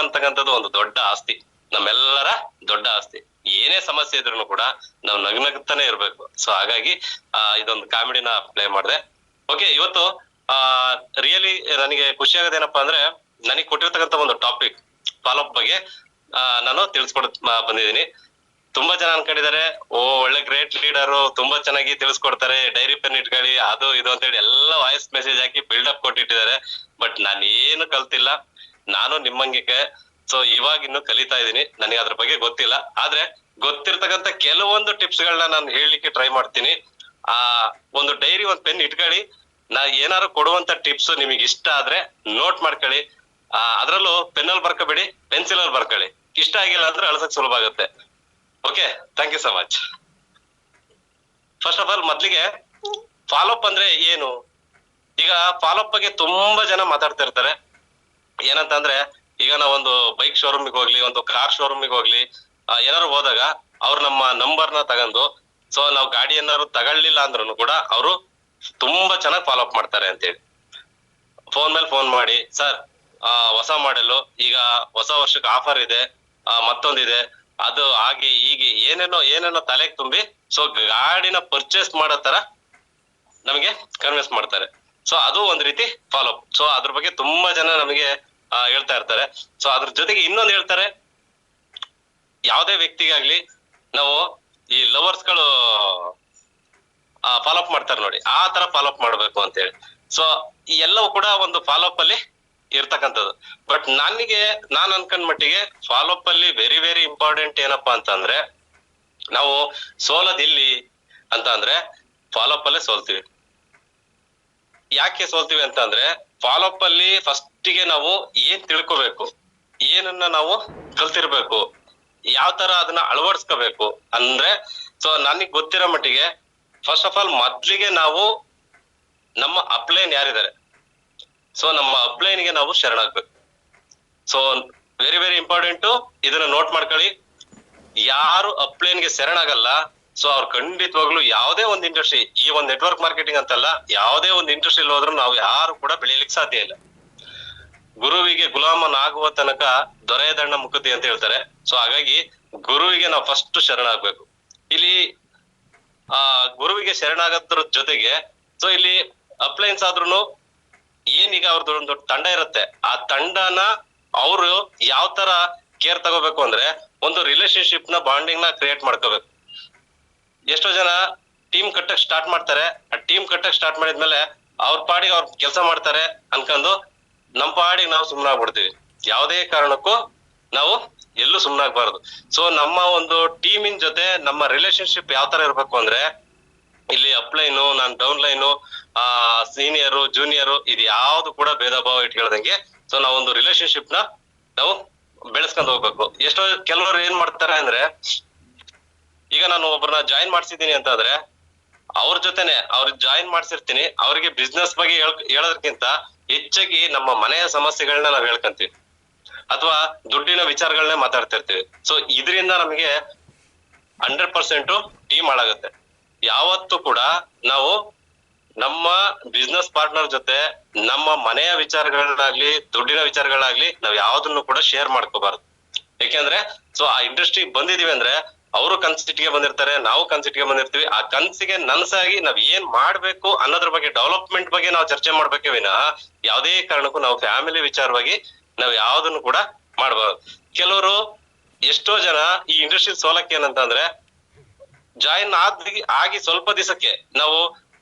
ಅಂತಕ್ಕಂಥದ್ದು ಒಂದು ದೊಡ್ಡ ಆಸ್ತಿ, ನಮ್ಮೆಲ್ಲರ ದೊಡ್ಡ ಆಸ್ತಿ. ಏನೇ ಸಮಸ್ಯೆ ಇದ್ರು ಕೂಡ ನಾವು ನಗ್ನಗ್ತಾನೆ ಇರ್ಬೇಕು. ಸೊ ಹಾಗಾಗಿ ಇದೊಂದು ಕಾಮಿಡಿನ ಪ್ಲೇ ಮಾಡಿದೆ. ಓಕೆ, ಇವತ್ತು ರಿಯಲಿ ನನಗೆ ಖುಷಿ ಆಗೋದೇನಪ್ಪಾ ಅಂದ್ರೆ, ನನಗೆ ಕೊಟ್ಟಿರ್ತಕ್ಕಂಥ ಒಂದು ಟಾಪಿಕ್ ಫಾಲೋಅಪ್ ಬಗ್ಗೆ ನಾನು ತಿಳಿಸ್ಕೊಡ್ ಬಂದಿದ್ದೀನಿ. ತುಂಬಾ ಜನ ಅನ್ಕೊಂಡಿದ್ದಾರೆ, ಒಳ್ಳೆ ಗ್ರೇಟ್ ಲೀಡರು, ತುಂಬಾ ಚೆನ್ನಾಗಿ ತಿಳಿಸ್ಕೊಡ್ತಾರೆ, ಡೈರಿ ಪೆನ್ ಇಟ್ಕೊಳ್ಳಿ, ಅದು ಇದು ಅಂತ ಹೇಳಿ ಎಲ್ಲ ವಾಯ್ಸ್ ಮೆಸೇಜ್ ಹಾಕಿ ಬಿಲ್ಡಪ್ ಕೊಟ್ಟಿಟ್ಟಿದ್ದಾರೆ. ಬಟ್ ನಾನು ಏನು ಕಲ್ತಿಲ್ಲ, ನಾನು ನಿಮ್ಮಂಗೆ ಸೊ ಇವಾಗ ಇನ್ನು ಕಲಿತಾ ಇದ್ದೀನಿ, ನನಗೆ ಅದ್ರ ಬಗ್ಗೆ ಗೊತ್ತಿಲ್ಲ. ಆದ್ರೆ ಗೊತ್ತಿರ್ತಕ್ಕಂಥ ಕೆಲವೊಂದು ಟಿಪ್ಸ್ ಗಳನ್ನ ನಾನು ಹೇಳಲಿಕ್ಕೆ ಟ್ರೈ ಮಾಡ್ತೀನಿ. ಒಂದು ಡೈರಿ, ಒಂದು ಪೆನ್ ಇಟ್ಕೊಳ್ಳಿ, ನಾ ಏನಾದ್ರು ಕೊಡುವಂತ ಟಿಪ್ಸ್ ನಿಮಗೆ ಇಷ್ಟ ಆದ್ರೆ ನೋಟ್ ಮಾಡ್ಕೊಳ್ಳಿ. ಅದ್ರಲ್ಲೂ ಪೆನ್ನಲ್ಲಿ ಬರ್ಕೋಬೇಡಿ, ಪೆನ್ಸಿಲ್ ಅಲ್ಲಿ ಬರ್ಕೊಳ್ಳಿ. ಇಷ್ಟ ಆಗಿಲ್ಲ ಅಂದ್ರೆ ಅಳ್ಸಕ್ ಸುಲಭ ಆಗುತ್ತೆ. Okay, thank you so much. First of all ಮೊದ್ಲಿಗೆ ಫಾಲೋಅಪ್ ಅಂದ್ರೆ ಏನು? ಈಗ ಫಾಲೋಅಪ್ ಬಗ್ಗೆ ತುಂಬಾ ಜನ ಮಾತಾಡ್ತಾ ಇರ್ತಾರೆ. ಏನಂತಂದ್ರೆ, ಈಗ ನಾವೊಂದು ಬೈಕ್ ಶೋರೂಮಿಗೆ ಹೋಗ್ಲಿ, ಒಂದು ಕಾರ್ ಶೋರೂಮಿಗೆ ಹೋಗ್ಲಿ, ಏನಾದ್ರು ಹೋದಾಗ ಅವ್ರು ನಮ್ಮ ನಂಬರ್ನ ತಗೊಂಡು, ಸೊ ನಾವು ಗಾಡಿ ಏನಾದ್ರು ತಗೊಳ್ಳಿಲ್ಲ ಅಂದ್ರೂ ಕೂಡ ಅವರು ತುಂಬಾ ಚೆನ್ನಾಗಿ ಫಾಲೋಅಪ್ ಮಾಡ್ತಾರೆ ಅಂತೇಳಿ. ಫೋನ್ ಮೇಲೆ ಫೋನ್ ಮಾಡಿ, ಸರ್ ಹೊಸ ಮಾಡೆಲ್, ಈಗ ಹೊಸ ವರ್ಷಕ್ಕೆ ಆಫರ್ ಇದೆ, ಮತ್ತೊಂದಿದೆ, ಅದು ಹಾಗೆ ಹೀಗೆ ಏನೇನೋ ತಲೆಗೆ ತುಂಬಿ ಸೊ ಗಾಡಿನ ಪರ್ಚೇಸ್ ಮಾಡೋ ತರ ನಮಗೆ ಕನ್ವಿನ್ಸ್ ಮಾಡ್ತಾರೆ. ಸೊ ಅದು ಒಂದ್ ರೀತಿ ಫಾಲೋಅಪ್. ಸೊ ಅದ್ರ ಬಗ್ಗೆ ತುಂಬಾ ಜನ ನಮಗೆ ಹೇಳ್ತಾ ಇರ್ತಾರೆ. ಸೊ ಅದ್ರ ಜೊತೆಗೆ ಇನ್ನೊಂದು ಹೇಳ್ತಾರೆ, ಯಾವುದೇ ವ್ಯಕ್ತಿಗಾಗ್ಲಿ ನಾವು ಈ ಲವರ್ಸ್ ಗಳು ಫಾಲೋಅಪ್ ಮಾಡ್ತಾರೆ ನೋಡಿ, ಆ ತರ ಫಾಲೋಅಪ್ ಮಾಡ್ಬೇಕು ಅಂತ ಹೇಳಿ. ಸೊ ಈ ಎಲ್ಲವೂ ಕೂಡ ಒಂದು ಫಾಲೋಅಪ್ ಅಲ್ಲಿ ಇರ್ತಕ್ಕಂಥದ್ದು. ಬಟ್ ನಾನ್ ಅನ್ಕೊಂಡ್ ಮಟ್ಟಿಗೆ ಫಾಲೋಅಪ್ ಅಲ್ಲಿ ವೆರಿ ವೆರಿ ಇಂಪಾರ್ಟೆಂಟ್ ಏನಪ್ಪಾ ಅಂತಂದ್ರೆ, ನಾವು ಸೋಲೋದಿಲ್ಲಿ ಅಂತ ಅಂದ್ರೆ ಫಾಲೋಅಪ್ ಅಲ್ಲೇ ಸೋಲ್ತೀವಿ. ಯಾಕೆ ಸೋಲ್ತೀವಿ ಅಂತ ಅಂದ್ರೆ, ಫಾಲೋಅಪ್ ಅಲ್ಲಿ ಫಸ್ಟಿಗೆ ನಾವು ಏನ್ ತಿಳ್ಕೊಬೇಕು, ಏನನ್ನ ನಾವು ಕಲ್ತಿರ್ಬೇಕು, ಯಾವ ತರ ಅದನ್ನ ಅಳವಡಿಸ್ಕೋಬೇಕು ಅಂದ್ರೆ, ಸೊ ನನಗ್ ಗೊತ್ತಿರೋ ಮಟ್ಟಿಗೆ ಫಸ್ಟ್ ಆಫ್ ಆಲ್ ಮೊದ್ಲಿಗೆ ನಾವು ನಮ್ಮ ಅಪ್ಲೈನ್ ಯಾರಿದ್ದಾರೆ, ಸೊ ನಮ್ಮ ಅಪ್ಲೈನ್ಗೆ ನಾವು ಶರಣಾಗ್ಬೇಕು. ಸೊ ವೆರಿ ವೆರಿ ಇಂಪಾರ್ಟೆಂಟ್, ಇದನ್ನ ನೋಟ್ ಮಾಡ್ಕೊಳ್ಳಿ. ಯಾರು ಅಪ್ಲೈನ್ಗೆ ಶರಣಾಗಲ್ಲ, ಸೊ ಅವ್ರು ಖಂಡಿತವಾಗ್ಲು ಯಾವುದೇ ಒಂದು ಇಂಡಸ್ಟ್ರಿ, ಈ ಒಂದು ನೆಟ್ವರ್ಕ್ ಮಾರ್ಕೆಟಿಂಗ್ ಅಂತಲ್ಲ, ಯಾವುದೇ ಒಂದು ಇಂಡಸ್ಟ್ರಿ ಹೋದ್ರೂ ನಾವು ಯಾರು ಕೂಡ ಬೆಳೀಲಿಕ್ಕೆ ಸಾಧ್ಯ ಇಲ್ಲ. ಗುರುವಿಗೆ ಗುಲಾಮನಾಗುವ ತನಕ ದೊರೆಯದಣ್ಣ ಮುಕುತಿ ಅಂತ ಹೇಳ್ತಾರೆ. ಸೊ ಹಾಗಾಗಿ ಗುರುವಿಗೆ ನಾವು ಫಸ್ಟ್ ಶರಣಾಗ್ಬೇಕು. ಇಲ್ಲಿ ಗುರುವಿಗೆ ಶರಣಾಗೋದ್ರ ಜೊತೆಗೆ, ಸೊ ಇಲ್ಲಿ ಅಪ್ಲೈನ್ಸ್ ಆದ್ರೂ ಏನೀಗ ಅವ್ರದ್ದು ಒಂದು ತಂಡ ಇರುತ್ತೆ, ಆ ತಂಡನ ಅವರು ಯಾವ ತರ ಕೇರ್ ತಗೋಬೇಕು ಅಂದ್ರೆ, ಒಂದು ರಿಲೇಶನ್ಶಿಪ್ ನ ಬಾಂಡಿಂಗ್ ನ ಕ್ರಿಯೇಟ್ ಮಾಡ್ಕೋಬೇಕು. ಎಷ್ಟೋ ಜನ ಟೀಮ್ ಕಟ್ಟಕ್ ಸ್ಟಾರ್ಟ್ ಮಾಡ್ತಾರೆ, ಆ ಟೀಮ್ ಕಟ್ಟಕ್ ಸ್ಟಾರ್ಟ್ ಮಾಡಿದ್ಮೇಲೆ ಅವ್ರ ಪಾಡಿಗೆ ಅವ್ರ ಕೆಲಸ ಮಾಡ್ತಾರೆ ಅನ್ಕೊಂಡು ನಮ್ ಪಾಡಿಗೆ ನಾವು ಸುಮ್ನಾಗ್ಬಿಡ್ತೀವಿ. ಯಾವುದೇ ಕಾರಣಕ್ಕೂ ನಾವು ಎಲ್ಲೂ ಸುಮ್ನಾಗ್ಬಾರ್ದು. ಸೊ ನಮ್ಮ ಒಂದು ಟೀಮಿನ ಜೊತೆ ನಮ್ಮ ರಿಲೇಶನ್ಶಿಪ್ ಯಾವ ತರ ಇರ್ಬೇಕು ಅಂದ್ರೆ, ಇಲ್ಲಿ ಅಪ್ಲೈನು, ನಾನ್ ಡೌನ್ಲೈನು, ಸೀನಿಯರು, ಜೂನಿಯರು, ಇದು ಯಾವ್ದು ಕೂಡ ಭೇದ ಭಾವ ಇಟ್ಕೊಳ್ದಂಗೆ ಸೊ ನಾವೊಂದು ರಿಲೇಶನ್ಶಿಪ್ ನ ನಾವು ಬೆಳೆಸ್ಕೊಂಡ್ ಹೋಗ್ಬೇಕು. ಎಷ್ಟೋ ಕೆಲವರು ಏನ್ ಮಾಡ್ತಾರೆ ಅಂದ್ರೆ, ಈಗ ನಾನು ಒಬ್ಬರನ್ನ ಜಾಯಿನ್ ಮಾಡ್ಸಿದೀನಿ ಅಂತಂದ್ರೆ ಅವ್ರ ಜೊತೆನೆ ಅವ್ರಿಗೆ ಜಾಯಿನ್ ಮಾಡ್ಸಿರ್ತೀನಿ, ಅವ್ರಿಗೆ ಬಿಸ್ನೆಸ್ ಬಗ್ಗೆ ಹೇಳೋದಕ್ಕಿಂತ ಹೆಚ್ಚಾಗಿ ನಮ್ಮ ಮನೆಯ ಸಮಸ್ಯೆಗಳನ್ನ ನಾವ್ ಹೇಳ್ಕೊಂತೀವಿ, ಅಥವಾ ದುಡ್ಡಿನ ವಿಚಾರಗಳನ್ನೇ ಮಾತಾಡ್ತಿರ್ತೀವಿ. ಸೊ ಇದರಿಂದ ನಮಗೆ 100% ಟೀಮ್ ಹಾಳಾಗುತ್ತೆ. ಯಾವತ್ತೂ ಕೂಡ ನಾವು ನಮ್ಮ ಬಿಸ್ನೆಸ್ ಪಾರ್ಟ್ನರ್ ಜೊತೆ ನಮ್ಮ ಮನೆಯ ವಿಚಾರಗಳನ್ನಾಗ್ಲಿ, ದುಡ್ಡಿನ ವಿಚಾರಗಳಾಗ್ಲಿ ನಾವ್ ಯಾವ್ದನ್ನು ಕೂಡ ಶೇರ್ ಮಾಡ್ಕೋಬಾರ್ದು. ಯಾಕೆಂದ್ರೆ ಸೊ ಆ ಇಂಡಸ್ಟ್ರಿಗೆ ಬಂದಿದೀವಿ ಅಂದ್ರೆ ಅವರು ಕನ್ಸಿಟಿಗೆ ಬಂದಿರ್ತಾರೆ, ನಾವು ಕನ್ಸಿಟಿಗೆ ಬಂದಿರ್ತೀವಿ. ಆ ಕನ್ಸಿಗೆ ನನ್ಸಾಗಿ ನಾವ್ ಏನ್ ಮಾಡ್ಬೇಕು ಅನ್ನೋದ್ರ ಬಗ್ಗೆ, ಡೆವಲಪ್ಮೆಂಟ್ ಬಗ್ಗೆ ನಾವು ಚರ್ಚೆ ಮಾಡ್ಬೇಕೇ ವಿನಃ ಯಾವುದೇ ಕಾರಣಕ್ಕೂ ನಾವು ಫ್ಯಾಮಿಲಿ ವಿಚಾರವಾಗಿ ನಾವ್ ಯಾವ್ದನ್ನು ಕೂಡ ಮಾಡ್ಬಾರ್ದು. ಕೆಲವರು ಎಷ್ಟೋ ಜನ ಈ ಇಂಡಸ್ಟ್ರಿ ಸೋಲಕ್ಕೆ ಏನಂತಂದ್ರೆ, ಜಾಯಿನ್ ಆಗಿ ಸ್ವಲ್ಪ ದಿವಸಕ್ಕೆ ನಾವು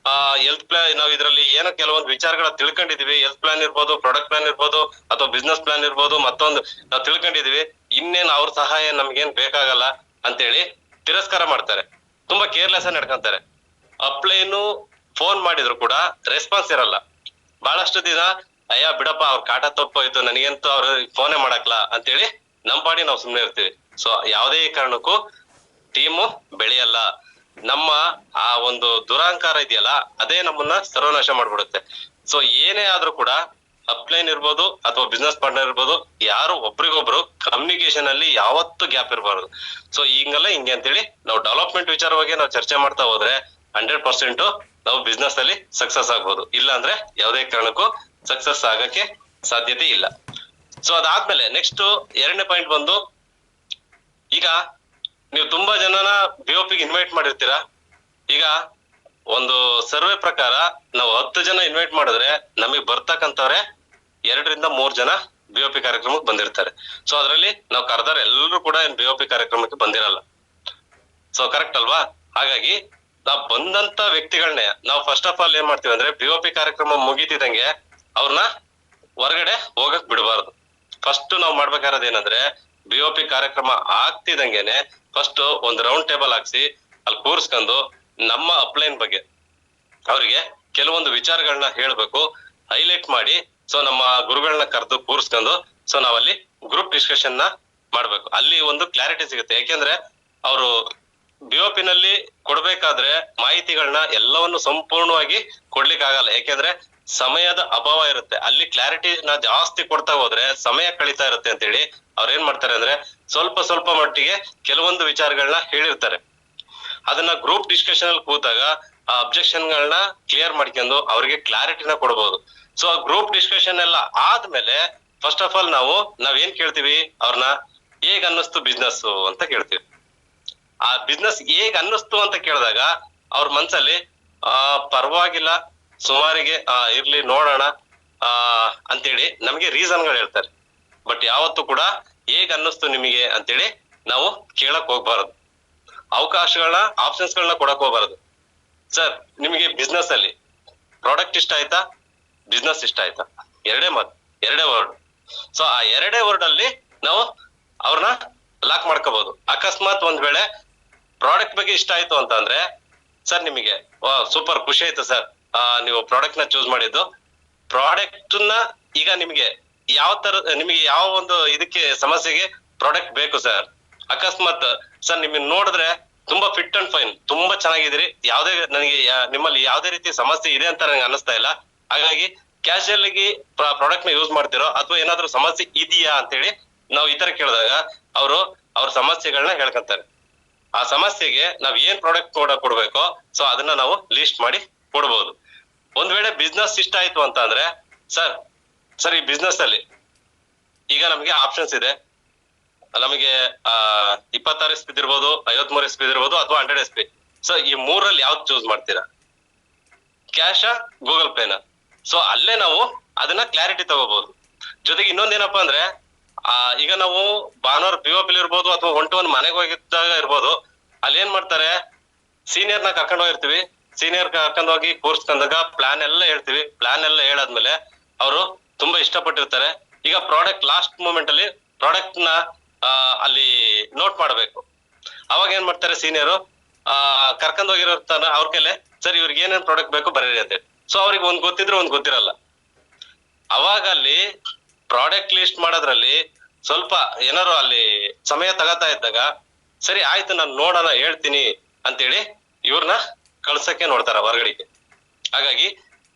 ಹೆಲ್ತ್ ಪ್ಲಾನ್, ನಾವು ಇದ್ರಲ್ಲಿ ಏನೋ ಕೆಲವೊಂದು ವಿಚಾರಗಳ ತಿಳ್ಕೊಂಡಿದೀವಿ, ಹೆಲ್ತ್ ಪ್ಲಾನ್ ಇರ್ಬೋದು, ಪ್ರಾಡಕ್ಟ್ ಪ್ಲಾನ್ ಇರ್ಬೋದು, ಅಥವಾ ಬಿಸ್ನೆಸ್ ಪ್ಲಾನ್ ಇರ್ಬೋದು, ಮತ್ತೊಂದು ನಾವು ತಿಳ್ಕೊಂಡಿದೀವಿ, ಇನ್ನೇನ್ ಅವ್ರ ಸಹಾಯ ನಮ್ಗೇನ್ ಬೇಕಾಗಲ್ಲ ಅಂತೇಳಿ ತಿರಸ್ಕಾರ ಮಾಡ್ತಾರೆ. ತುಂಬಾ ಕೇರ್ಲೆಸ್ ಆಗಿ ನಡ್ಕೊಂತಾರೆ. ಅಪ್ಲೈನು ಫೋನ್ ಮಾಡಿದ್ರು ಕೂಡ ರೆಸ್ಪಾನ್ಸ್ ಇರಲ್ಲ. ಬಹಳಷ್ಟು ದಿನ ಅಯ್ಯ ಬಿಡಪ್ಪ, ಅವ್ರ ಕಾಟ ತಪ್ಪೋಯ್ತು, ನನಗಂತೂ ಅವ್ರ ಫೋನೇ ಮಾಡಕ್ಲಾ ಅಂತೇಳಿ ನಮ್ ಪಾಡಿ ನಾವು ಸುಮ್ನೆ ಇರ್ತೀವಿ. ಸೊ ಯಾವುದೇ ಕಾರಣಕ್ಕೂ ಟೀಮು ಬೆಳೆಯಲ್ಲ. ನಮ್ಮ ಆ ಒಂದು ದುರಹಂಕಾರ ಇದೆಯಲ್ಲ, ಅದೇ ನಮ್ಮನ್ನ ಸರ್ವನಾಶ ಮಾಡ್ಬಿಡುತ್ತೆ. ಸೊ ಏನೇ ಆದ್ರೂ ಕೂಡ ಅಪ್ಲೈನ್ ಇರ್ಬೋದು ಅಥವಾ ಬಿಸ್ನೆಸ್ ಪಾರ್ಟ್ನರ್ ಇರ್ಬೋದು, ಯಾರು ಒಬ್ರಿಗೊಬ್ರು ಕಮ್ಯುನಿಕೇಶನ್ ಅಲ್ಲಿ ಯಾವತ್ತೂ ಗ್ಯಾಪ್ ಇರಬಾರ್ದು. ಸೊ ಹಿಂಗಲ್ಲ ಹಿಂಗೆ ಅಂತೇಳಿ ನಾವು ಡೆವಲಪ್ಮೆಂಟ್ ವಿಚಾರವಾಗಿ ನಾವು ಚರ್ಚೆ ಮಾಡ್ತಾ ಹೋದ್ರೆ 100% ನಾವು ಬಿಸ್ನೆಸ್ ಅಲ್ಲಿ ಸಕ್ಸಸ್ ಆಗ್ಬೋದು. ಇಲ್ಲ ಅಂದ್ರೆ ಯಾವುದೇ ಕಾರಣಕ್ಕೂ ಸಕ್ಸಸ್ ಆಗಕ್ಕೆ ಸಾಧ್ಯತೆ ಇಲ್ಲ. ಸೊ ಅದಾದ್ಮೇಲೆ ನೆಕ್ಸ್ಟ್ ಎರಡನೇ ಪಾಯಿಂಟ್ ಬಂದು, ಈಗ ನೀವು ತುಂಬಾ ಜನನ BOPಗೆ ಇನ್ವೈಟ್ ಮಾಡಿರ್ತೀರಾ. ಈಗ ಒಂದು ಸರ್ವೆ ಪ್ರಕಾರ ನಾವು 10 ಜನ ಇನ್ವೈಟ್ ಮಾಡಿದ್ರೆ ನಮಗ್ ಬರ್ತಕ್ಕಂಥವ್ರೆ 2 ರಿಂದ 3 ಜನ BOP ಕಾರ್ಯಕ್ರಮಕ್ಕೆ ಬಂದಿರ್ತಾರೆ. ಸೊ ಅದ್ರಲ್ಲಿ ನಾವು ಕರೆದವ್ರ ಎಲ್ಲರೂ ಕೂಡ ಏನ್ BOP ಕಾರ್ಯಕ್ರಮಕ್ಕೆ ಬಂದಿರಲ್ಲ. ಸೊ ಕರೆಕ್ಟ್ ಅಲ್ವಾ? ಹಾಗಾಗಿ ನಾವ್ ಬಂದಂತ ವ್ಯಕ್ತಿಗಳನ್ನೇ ನಾವು ಫಸ್ಟ್ ಆಫ್ ಆಲ್ ಏನ್ ಮಾಡ್ತೀವಿ ಅಂದ್ರೆ, BOP ಕಾರ್ಯಕ್ರಮ ಮುಗಿತಿದಂಗೆ ಅವ್ರನ್ನ ಹೊರಗಡೆ ಹೋಗಕ್ ಬಿಡಬಾರ್ದು. ಫಸ್ಟ್ ನಾವ್ ಮಾಡ್ಬೇಕಾಗಿರೋದು ಏನಂದ್ರೆ, BOP ಕಾರ್ಯಕ್ರಮ ಆಗ್ತಿದಂಗೆನೆ ಫಸ್ಟ್ ಒಂದ್ ರೌಂಡ್ ಟೇಬಲ್ ಹಾಕ್ಸಿ ಅಲ್ಲಿ ಕೂರ್ಸ್ಕೊಂಡು ನಮ್ಮ ಅಪ್ಲೈನ್ ಬಗ್ಗೆ ಅವರಿಗೆ ಕೆಲವೊಂದು ವಿಚಾರಗಳನ್ನ ಹೇಳ್ಬೇಕು, ಹೈಲೈಟ್ ಮಾಡಿ. ಸೊ ನಮ್ಮ ಗುರುಗಳನ್ನ ಕರೆದು ಕೂರ್ಸ್ಕೊಂಡು ಸೊ ನಾವಲ್ಲಿ ಗ್ರೂಪ್ ಡಿಸ್ಕಷನ್ ನ ಮಾಡ್ಬೇಕು. ಅಲ್ಲಿ ಒಂದು ಕ್ಲಾರಿಟಿ ಸಿಗುತ್ತೆ. ಯಾಕೆಂದ್ರೆ ಅವರು BOP ನಲ್ಲಿ ಕೊಡ್ಬೇಕಾದ್ರೆ ಮಾಹಿತಿಗಳನ್ನ ಎಲ್ಲವನ್ನು ಸಂಪೂರ್ಣವಾಗಿ ಕೊಡ್ಲಿಕ್ಕೆ ಆಗಲ್ಲ. ಯಾಕೆಂದ್ರೆ ಸಮಯದ ಅಭಾವ ಇರುತ್ತೆ. ಅಲ್ಲಿ ಕ್ಲಾರಿಟಿನ ಜಾಸ್ತಿ ಕೊಡ್ತಾ ಹೋದ್ರೆ ಸಮಯ ಕಳೀತಾ ಇರುತ್ತೆ ಅಂತ ಹೇಳಿ ಅವ್ರ ಏನ್ ಮಾಡ್ತಾರೆ ಅಂದ್ರೆ, ಸ್ವಲ್ಪ ಸ್ವಲ್ಪ ಮಟ್ಟಿಗೆ ಕೆಲವೊಂದು ವಿಚಾರಗಳನ್ನ ಹೇಳಿರ್ತಾರೆ. ಅದನ್ನ ಗ್ರೂಪ್ ಡಿಸ್ಕಷನ್ ಅಲ್ಲಿ ಕೂತಾಗ ಆ ಅಬ್ಜೆಕ್ಷನ್ ಗಳನ್ನ ಕ್ಲಿಯರ್ ಮಾಡ್ಕೊಂಡು ಅವ್ರಿಗೆ ಕ್ಲಾರಿಟಿನ ಕೊಡಬಹುದು. ಸೊ ಆ ಗ್ರೂಪ್ ಡಿಸ್ಕಷನ್ ಎಲ್ಲ ಆದ್ಮೇಲೆ ಫಸ್ಟ್ ಆಫ್ ಆಲ್ ನಾವೇನ್ ಕೇಳ್ತೀವಿ ಅವ್ರನ್ನ, ಹೇಗ್ ಅನ್ನಿಸ್ತು ಬಿಸ್ನೆಸ್ ಅಂತ ಕೇಳ್ತೀವಿ. ಆ ಬಿಸ್ನೆಸ್ ಹೇಗ್ ಅನ್ನಿಸ್ತು ಅಂತ ಕೇಳಿದಾಗ ಅವ್ರ ಮನ್ಸಲ್ಲಿ ಪರವಾಗಿಲ್ಲ, ಸುಮಾರಿಗೆ ಇರ್ಲಿ ನೋಡೋಣ ಅಂತೇಳಿ ನಮ್ಗೆ ರೀಸನ್ಗಳು ಹೇಳ್ತಾರೆ. ಬಟ್ ಯಾವತ್ತೂ ಕೂಡ ಹೇಗ್ ಅನ್ನಿಸ್ತು ನಿಮಗೆ ಅಂತೇಳಿ ನಾವು ಕೇಳಕ್ ಹೋಗ್ಬಾರದು. ಆಪ್ಷನ್ಸ್ ಗಳನ್ನ ಕೊಡಕ್ ಹೋಗ್ಬಾರದು. ಸರ್ ನಿಮಗೆ ಬಿಸ್ನೆಸ್ ಅಲ್ಲಿ ಪ್ರಾಡಕ್ಟ್ ಇಷ್ಟ ಆಯ್ತಾ, ಬಿಸ್ನೆಸ್ ಇಷ್ಟ ಆಯ್ತಾ? ಎರಡೇ ವರ್ಡ್. ಸೊ ಆ ಎರಡೇ ವರ್ಡ್ ಅಲ್ಲಿ ನಾವು ಅವ್ರನ್ನ ಲಾಕ್ ಮಾಡ್ಕೋಬಹುದು. ಅಕಸ್ಮಾತ್ ಒಂದ್ ವೇಳೆ ಪ್ರಾಡಕ್ಟ್ ಬಗ್ಗೆ ಇಷ್ಟ ಆಯ್ತು ಅಂತ ಅಂದ್ರೆ, ಸರ್ ನಿಮಗೆ ಸೂಪರ್ ಖುಷಿ ಆಯ್ತು ಸರ್, ನೀವು ಪ್ರಾಡಕ್ಟ್ ನ ಚೂಸ್ ಮಾಡಿದ್ದು. ಪ್ರಾಡಕ್ಟ್ ನ ಈಗ ನಿಮಗೆ ಯಾವ ಒಂದು ಇದಕ್ಕೆ ಸಮಸ್ಯೆಗೆ ಪ್ರಾಡಕ್ಟ್ ಬೇಕು ಸರ್. ಅಕಸ್ಮಾತ್ ಸರ್ ನಿಮಗೆ ನೋಡಿದ್ರೆ ತುಂಬಾ ಫಿಟ್ ಅಂಡ್ ಫೈನ್, ತುಂಬಾ ಚೆನ್ನಾಗಿದ್ದೀರಿ, ನನಗೆ ನಿಮ್ಮಲ್ಲಿ ಯಾವ್ದೇ ರೀತಿ ಸಮಸ್ಯೆ ಇದೆ ಅಂತ ನನಗೆ ಅನ್ನಿಸ್ತಾ ಇಲ್ಲ. ಹಾಗಾಗಿ ಕ್ಯಾಶುಯಲ್ ಆಗಿ ಪ್ರಾಡಕ್ಟ್ ನ ಯೂಸ್ ಮಾಡ್ತಿರೋ ಅಥವಾ ಏನಾದ್ರೂ ಸಮಸ್ಯೆ ಇದೆಯಾ ಅಂತೇಳಿ ನಾವು ಈ ತರ ಕೇಳಿದಾಗ ಅವ್ರ ಸಮಸ್ಯೆಗಳನ್ನ ಹೇಳ್ಕೊಂತಾರೆ. ಆ ಸಮಸ್ಯೆಗೆ ನಾವ್ ಏನ್ ಪ್ರಾಡಕ್ಟ್ ಕೊಡ್ಬೇಕೋ ಸೊ ಅದನ್ನ ನಾವು ಲಿಸ್ಟ್ ಮಾಡಿ ಕೊಡ್ಬೋದು. ಒಂದ್ ವೇಳೆ ಬಿಸ್ನೆಸ್ ಇಷ್ಟ ಆಯ್ತು ಅಂತ ಅಂದ್ರೆ, ಸರ್ ಈ ಬಿಸ್ನೆಸ್ ಅಲ್ಲಿ ಈಗ ನಮ್ಗೆ ಆಪ್ಷನ್ಸ್ ಇದೆ. ನಮಗೆ 26 SP ಇರ್ಬೋದು, 53 SP ಇರ್ಬೋದು ಅಥವಾ 100 SP. ಸೊ ಈ ಮೂರಲ್ಲಿ ಯಾವ್ದು ಚೂಸ್ ಮಾಡ್ತೀರಾ? Cash, Google ಪೇನ? ಸೊ ಅಲ್ಲೇ ನಾವು ಅದನ್ನ ಕ್ಲಾರಿಟಿ ತಗೋಬಹುದು. ಜೊತೆಗೆ ಇನ್ನೊಂದೇನಪ್ಪಾ ಅಂದ್ರೆ, ಈಗ ನಾವು ಭಾನುವಾರ BOP ಇರ್ಬೋದು ಅಥವಾ ಒಂದ್ ಮನೆಗೆ ಹೋಗಿದ್ದಾಗ ಇರ್ಬೋದು, ಅಲ್ಲಿ ಏನ್ ಮಾಡ್ತಾರೆ, ಸೀನಿಯರ್ ನ ಕರ್ಕೊಂಡು ಹೋಗಿರ್ತೀವಿ. ಸೀನಿಯರ್ ಕರ್ಕೊಂಡು ಹೋಗಿ ಕೂರ್ಸ್ಕೊಂಡಾಗ ಪ್ಲಾನ್ ಎಲ್ಲ ಹೇಳ್ತೀವಿ. ಪ್ಲಾನ್ ಎಲ್ಲ ಹೇಳಾದ್ಮೇಲೆ ಅವರು ತುಂಬಾ ಇಷ್ಟಪಟ್ಟಿರ್ತಾರೆ. ಈಗ ಪ್ರಾಡಕ್ಟ್ ಲಾಸ್ಟ್ ಮೂಮೆಂಟ್ ಅಲ್ಲಿ ಪ್ರಾಡಕ್ಟ್ ನ ಅಲ್ಲಿ ನೋಟ್ ಮಾಡ್ಬೇಕು. ಅವಾಗ ಏನ್ ಮಾಡ್ತಾರೆ ಸೀನಿಯರು, ಕರ್ಕೊಂಡ್ ಹೋಗಿರ್ತಾರ ಅವ್ರ ಕೈಲೆ, ಸರ್ ಇವ್ರಿಗೆ ಏನೇನ್ ಪ್ರಾಡಕ್ಟ್ ಬೇಕು ಬರೀರಿ ಅಂತ. ಸೊ ಅವ್ರಿಗೆ ಒಂದ್ ಗೊತ್ತಿದ್ರೆ ಒಂದ್ ಗೊತ್ತಿರಲ್ಲ. ಅವಾಗ ಅಲ್ಲಿ ಪ್ರಾಡಕ್ಟ್ ಲಿಸ್ಟ್ ಮಾಡೋದ್ರಲ್ಲಿ ಸ್ವಲ್ಪ ಏನಾರು ಅಲ್ಲಿ ಸಮಯ ತಗೋತಾ ಇದ್ದಾಗ, ಸರಿ ಆಯ್ತು ನಾನು ನೋಡೋಣ ಹೇಳ್ತೀನಿ ಅಂತೇಳಿ ಇವ್ರನ್ನ ಕಳ್ಸಕ್ಕೆ ನೋಡ್ತಾರ ಹೊರಗಡೆಗೆ. ಹಾಗಾಗಿ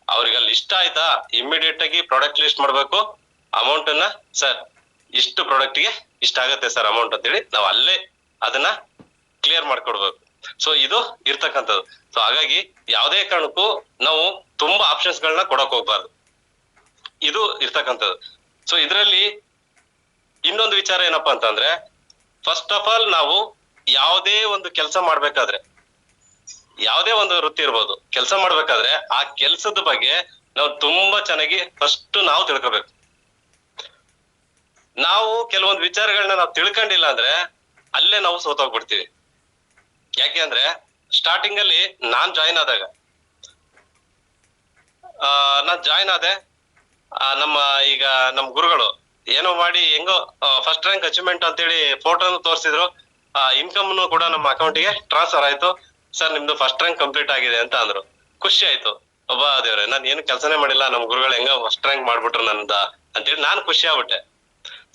ಅವ್ರಿಗೆ ಅಲ್ಲಿ ಇಷ್ಟ ಆಯ್ತಾ, ಇಮಿಡಿಯೇಟ್ ಆಗಿ ಪ್ರಾಡಕ್ಟ್ ಲಿಸ್ಟ್ ಮಾಡ್ಬೇಕು. ಅಮೌಂಟ್ ಅನ್ನ, ಸರ್ ಇಷ್ಟು ಪ್ರಾಡಕ್ಟ್ ಗೆ ಇಷ್ಟ ಆಗತ್ತೆ ಸರ್ ಅಮೌಂಟ್ ಅಂತೇಳಿ ನಾವು ಅಲ್ಲೇ ಅದನ್ನ ಕ್ಲಿಯರ್ ಮಾಡ್ಕೊಡ್ಬೇಕು. ಸೊ ಇದು ಇರ್ತಕ್ಕಂಥದ್ದು. ಸೊ ಹಾಗಾಗಿ ಯಾವುದೇ ಕಾರಣಕ್ಕೂ ನಾವು ತುಂಬಾ ಆಪ್ಷನ್ಸ್ ಗಳನ್ನ ಕೊಡಕ್ ಹೋಗ್ಬಾರ್ದು. ಇದು ಇರ್ತಕ್ಕಂಥದ್ದು. ಸೊ ಇದರಲ್ಲಿ ಇನ್ನೊಂದು ವಿಚಾರ ಏನಪ್ಪಾ ಅಂತಂದ್ರೆ, ಫಸ್ಟ್ ಆಫ್ ಆಲ್ ನಾವು ಯಾವುದೇ ಒಂದು ಕೆಲಸ ಮಾಡ್ಬೇಕಾದ್ರೆ, ಯಾವುದೇ ಒಂದು ವೃತ್ತಿ ಇರ್ಬೋದು, ಕೆಲಸ ಮಾಡ್ಬೇಕಾದ್ರೆ ಆ ಕೆಲ್ಸದ ಬಗ್ಗೆ ನಾವು ತುಂಬಾ ಚೆನ್ನಾಗಿ ಫಸ್ಟ್ ನಾವು ತಿಳ್ಕೊಬೇಕು. ನಾವು ಕೆಲವೊಂದು ವಿಚಾರಗಳನ್ನ ನಾವು ತಿಳ್ಕೊಂಡಿಲ್ಲ ಅಂದ್ರೆ ಅಲ್ಲೇ ನಾವು ಸೋತೋಗ್ಬಿಡ್ತೀವಿ. ಯಾಕೆ ಅಂದ್ರೆ ಸ್ಟಾರ್ಟಿಂಗ್ ಅಲ್ಲಿ ನಾನ್ ಜಾಯಿನ್ ಆದಾಗ ಆದೆ. ನಮ್ಮ ಗುರುಗಳು ಏನೋ ಮಾಡಿ ಹೆಂಗೋ ಫಸ್ಟ್ ರ್ಯಾಂಕ್ ಅಚೀವ್ಮೆಂಟ್ ಅಂತೇಳಿ ಫೋಟೋನು ತೋರಿಸಿದ್ರು. ಇನ್ಕಮ್ ಕೂಡ ನಮ್ಮ ಅಕೌಂಟಿಗೆ ಟ್ರಾನ್ಸ್ಫರ್ ಆಯ್ತು. ಸರ್ ನಿಮ್ದು ಫಸ್ಟ್ ರ್ಯಾಂಕ್ ಕಂಪ್ಲೀಟ್ ಆಗಿದೆ ಅಂತ ಅಂದ್ರು. ಖುಷಿ ಆಯ್ತು. ಒಬ್ಬ ದೇವ್ರೆ, ನಾನು ಏನು ಕೆಲಸನೇ ಮಾಡಿಲ್ಲ, ನಮ್ ಗುರುಗಳು ಹೆಂಗ ಫಸ್ಟ್ ರ್ಯಾಂಕ್ ಮಾಡ್ಬಿಟ್ರು ನಂದ ಅಂತೇಳಿ ನಾನು ಖುಷಿ ಆಗ್ಬಿಟ್ಟೆ.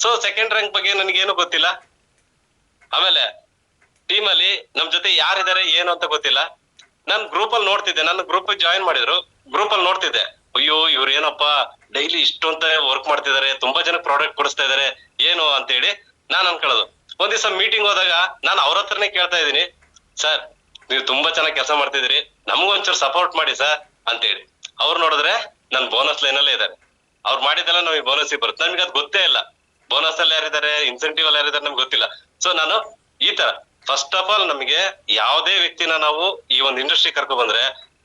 ಸೊ ಸೆಕೆಂಡ್ ರ್ಯಾಂಕ್ ಬಗ್ಗೆ ನನಗೇನು ಗೊತ್ತಿಲ್ಲ. ಆಮೇಲೆ ಟೀಮ್ ಅಲ್ಲಿ ನಮ್ ಜೊತೆ ಯಾರಿದ್ದಾರೆ ಏನು ಅಂತ ಗೊತ್ತಿಲ್ಲ. ನಾನು ಗ್ರೂಪ್ ಅಲ್ಲಿ ನೋಡ್ತಿದ್ದೆ, ನನ್ನ ಗ್ರೂಪ್ ಜಾಯಿನ್ ಮಾಡಿದ್ರು. ಗ್ರೂಪ್ ಅಲ್ಲಿ ನೋಡ್ತಿದ್ದೆ, ಅಯ್ಯೋ ಇವ್ರು ಏನಪ್ಪಾ ಡೈಲಿ ಇಷ್ಟೊಂತ ವರ್ಕ್ ಮಾಡ್ತಿದಾರೆ, ತುಂಬಾ ಜನ ಪ್ರಾಡಕ್ಟ್ ಕೊಡಿಸ್ತಾ ಇದಾರೆ ಏನು ಅಂತೇಳಿ ನಾನ್ ಅನ್ಕೊಳ್ಳೋದು. ಒಂದ್ ದಿವಸ ಮೀಟಿಂಗ್ ಹೋದಾಗ ನಾನು ಅವ್ರ ಹತ್ರನೇ ಕೇಳ್ತಾ ಇದೀನಿ, ಸರ್ ನೀವು ತುಂಬಾ ಚೆನ್ನಾಗಿ ಕೆಲಸ ಮಾಡ್ತಿದ್ರಿ, ನಮಗೂ ಒಂಚೂರು ಸಪೋರ್ಟ್ ಮಾಡಿ ಸರ್ ಅಂತೇಳಿ. ಅವ್ರು ನೋಡಿದ್ರೆ ನನ್ ಬೋನಸ್ ಲೈನ್ ಅಲ್ಲೇ ಇದಾರೆ. ಅವ್ರು ಮಾಡಿದೆಲ್ಲ ನಮಗೆ ಬೋನಸ್ ಬರುತ್ತೆ. ನಮ್ಗೆ ಅದ್ ಗೊತ್ತೇ ಇಲ್ಲ. ಬೋನಸ್ ಅಲ್ಲಿ ಯಾರಿದ್ದಾರೆ, ಇನ್ಸೆಂಟಿವ್ ಅಲ್ಲಿ ಯಾರಿದ್ದಾರೆ ನಮ್ಗೆ ಗೊತ್ತಿಲ್ಲ. ಸೊ ನಾನು ಈ ತರ ಫಸ್ಟ್ ಆಫ್ ಆಲ್ ನಮಗೆ ಯಾವುದೇ ವ್ಯಕ್ತಿನ ನಾವು ಈ ಒಂದು ಇಂಡಸ್ಟ್ರಿ ಕರ್ಕೊ ಬಂದ್ರೆ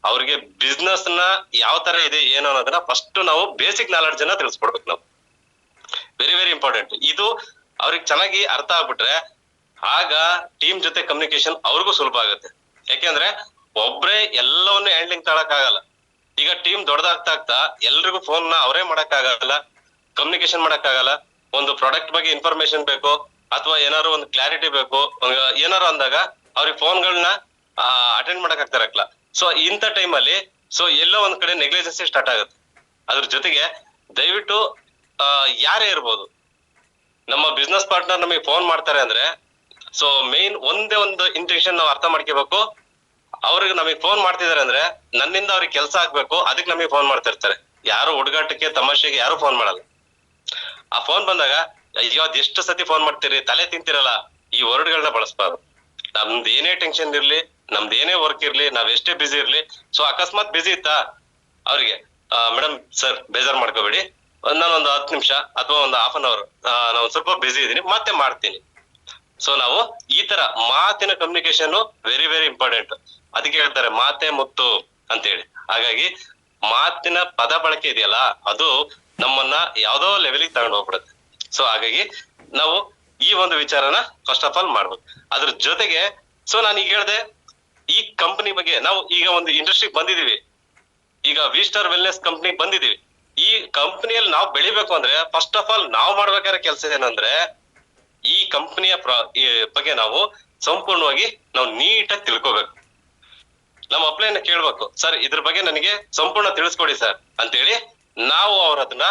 ಅವ್ರಿಗೆ ಬಿಸ್ನೆಸ್ ನ ಯಾವ ತರ ಇದೆ ಏನು ಅನ್ನೋದನ್ನ ಫಸ್ಟ್ ನಾವು ಬೇಸಿಕ್ ನಾಲೆಡ್ಜ್ ಅನ್ನ ತಿಳಿಸ್ಕೊಡ್ಬೇಕು ನಾವು. Very very important. ಇದು ಅವ್ರಿಗೆ ಚೆನ್ನಾಗಿ ಅರ್ಥ ಆಗ್ಬಿಟ್ರೆ ಆಗ ಟೀಮ್ ಜೊತೆ ಕಮ್ಯುನಿಕೇಶನ್ ಅವ್ರಿಗೂ ಸುಲಭ ಆಗುತ್ತೆ. ಯಾಕೆಂದ್ರೆ ಒಬ್ರೇ ಎಲ್ಲವನ್ನೂ ಹ್ಯಾಂಡ್ಲಿಂಗ್ ತಗೊಳಕ್ ಆಗಲ್ಲ. ಈಗ ಟೀಮ್ ದೊಡ್ಡದಾಗ್ತಾ ಆಗ್ತಾ ಎಲ್ರಿಗೂ ಫೋನ್ ನ ಅವರೇ ಮಾಡಕ್ ಆಗಲ್ಲ, ಕಮ್ಯುನಿಕೇಶನ್ ಮಾಡಕ್ ಆಗಲ್ಲ. ಒಂದು ಪ್ರಾಡಕ್ಟ್ ಬಗ್ಗೆ ಇನ್ಫಾರ್ಮೇಶನ್ ಬೇಕು ಅಥವಾ ಏನಾದ್ರು ಒಂದು ಕ್ಲಾರಿಟಿ ಬೇಕು ಏನಾರು ಅಂದಾಗ ಅವ್ರಿಗೆ ಫೋನ್ಗಳನ್ನ ಅಟೆಂಡ್ ಮಾಡಕ್ ಆಗ್ತಾರಲ್ಲ. ಸೊ ಇಂಥ ಟೈಮ್ ಅಲ್ಲಿ ಸೊ ಎಲ್ಲೋ ಒಂದ್ ಕಡೆ ನೆಗ್ಲಿಜೆನ್ಸಿ ಸ್ಟಾರ್ಟ್ ಆಗುತ್ತೆ. ಅದ್ರ ಜೊತೆಗೆ ದಯವಿಟ್ಟು ಯಾರೇ ಇರ್ಬೋದು, ನಮ್ಮ ಬಿಸ್ನೆಸ್ ಪಾರ್ಟ್ನರ್ ನಮಗೆ ಫೋನ್ ಮಾಡ್ತಾರೆ ಅಂದ್ರೆ ಸೊ ಮೇನ್ ಒಂದೇ ಒಂದು ಇಂಟೆನ್ಷನ್ ನಾವು ಅರ್ಥ ಮಾಡ್ಕೋಬೇಕು. ಅವ್ರಿಗೆ ನಮಗೆ ಫೋನ್ ಮಾಡ್ತಿದಾರೆ ಅಂದ್ರೆ ನನ್ನಿಂದ ಅವ್ರಿಗೆ ಕೆಲಸ ಆಗ್ಬೇಕು, ಅದಕ್ಕೆ ನಮಗೆ ಫೋನ್ ಮಾಡ್ತಿರ್ತಾರೆ. ಯಾರು ಹುಡುಗಾಟಕ್ಕೆ ತಮಾಷೆಗೆ ಯಾರು ಫೋನ್ ಮಾಡಲ್ಲ. ಆ ಫೋನ್ ಬಂದಾಗ ಅಯ್ಯೋ ಅದ್ ಎಷ್ಟು ಸತಿ ಫೋನ್ ಮಾಡ್ತೀರಿ, ತಲೆ ತಿಂತಿರಲ್ಲ, ಈ ವರ್ಡ್ಗಳನ್ನ ಬಳಸ್ಬಾರ್ದು. ನಮ್ದು ಏನೇ ಟೆನ್ಷನ್ ಇರ್ಲಿ, ನಮ್ದು ಏನೇ ವರ್ಕ್ ಇರ್ಲಿ, ನಾವ್ ಎಷ್ಟೇ ಬಿಸಿ ಇರ್ಲಿ, ಸೊ ಅಕಸ್ಮಾತ್ ಬಿಸಿ ಇತ್ತಾ ಅವ್ರಿಗೆ ಮೇಡಮ್ ಸರ್ ಬೇಜಾರ್ ಮಾಡ್ಕೋಬೇಡಿ, ನಾನೊಂದು 10 ನಿಮಿಷ ಅಥವಾ ಒಂದು ಹಾಫ್ ಅನ್ ಅವರ್ ನಾನು ಸ್ವಲ್ಪ ಬಿಸಿ ಇದೀನಿ ಮತ್ತೆ ಮಾಡ್ತೀನಿ. ಸೊ ನಾವು ಈ ತರ ಮಾತಿನ ಕಮ್ಯುನಿಕೇಶನ್ ವೆರಿ ವೆರಿ ಇಂಪಾರ್ಟೆಂಟ್. ಅದಕ್ಕೆ ಹೇಳ್ತಾರೆ ಮಾತೆ ಮುತ್ತು ಅಂತ ಹೇಳಿ. ಹಾಗಾಗಿ ಮಾತಿನ ಪದ ಬಳಕೆ ಇದೆಯಲ್ಲ ಅದು ನಮ್ಮನ್ನ ಯಾವ್ದೋ ಲೆವೆಲ್ಗೆ ತಗೊಂಡು ಹೋಗ್ಬಿಡುತ್ತೆ. ಸೊ ಹಾಗಾಗಿ ನಾವು ಈ ಒಂದು ವಿಚಾರನ ಫಸ್ಟ್ ಆಫ್ ಆಲ್ ಮಾಡ್ಬೇಕು. ಅದ್ರ ಜೊತೆಗೆ ಸೊ ನಾನು ಈಗ ಹೇಳ್ದೆ ಈ ಕಂಪನಿ ಬಗ್ಗೆ, ನಾವು ಈಗ ಒಂದು ಇಂಡಸ್ಟ್ರಿಗೆ ಬಂದಿದೀವಿ, ಈಗ ವಿ ಸ್ಟಾರ್ ವೆಲ್ನೆಸ್ ಕಂಪ್ನಿ ಬಂದಿದೀವಿ. ಈ ಕಂಪನಿಯಲ್ಲಿ ನಾವು ಬೆಳಿಬೇಕು ಅಂದ್ರೆ ಫಸ್ಟ್ ಆಫ್ ಆಲ್ ನಾವು ಮಾಡ್ಬೇಕಾದ ಕೆಲಸ ಏನಂದ್ರೆ ಈ ಕಂಪನಿಯ ಬಗ್ಗೆ ನಾವು ಸಂಪೂರ್ಣವಾಗಿ ನಾವು ನೀಟಾಗಿ ತಿಳ್ಕೋಬೇಕು. ನಮ್ಮ ಅಪ್ಲೈನ ಕೇಳ್ಬೇಕು, ಸರ್ ಇದ್ರ ಬಗ್ಗೆ ನನಗೆ ಸಂಪೂರ್ಣ ತಿಳಿಸ್ಕೊಡಿ ಸರ್ ಅಂತೇಳಿ ನಾವು ಅದನ್ನ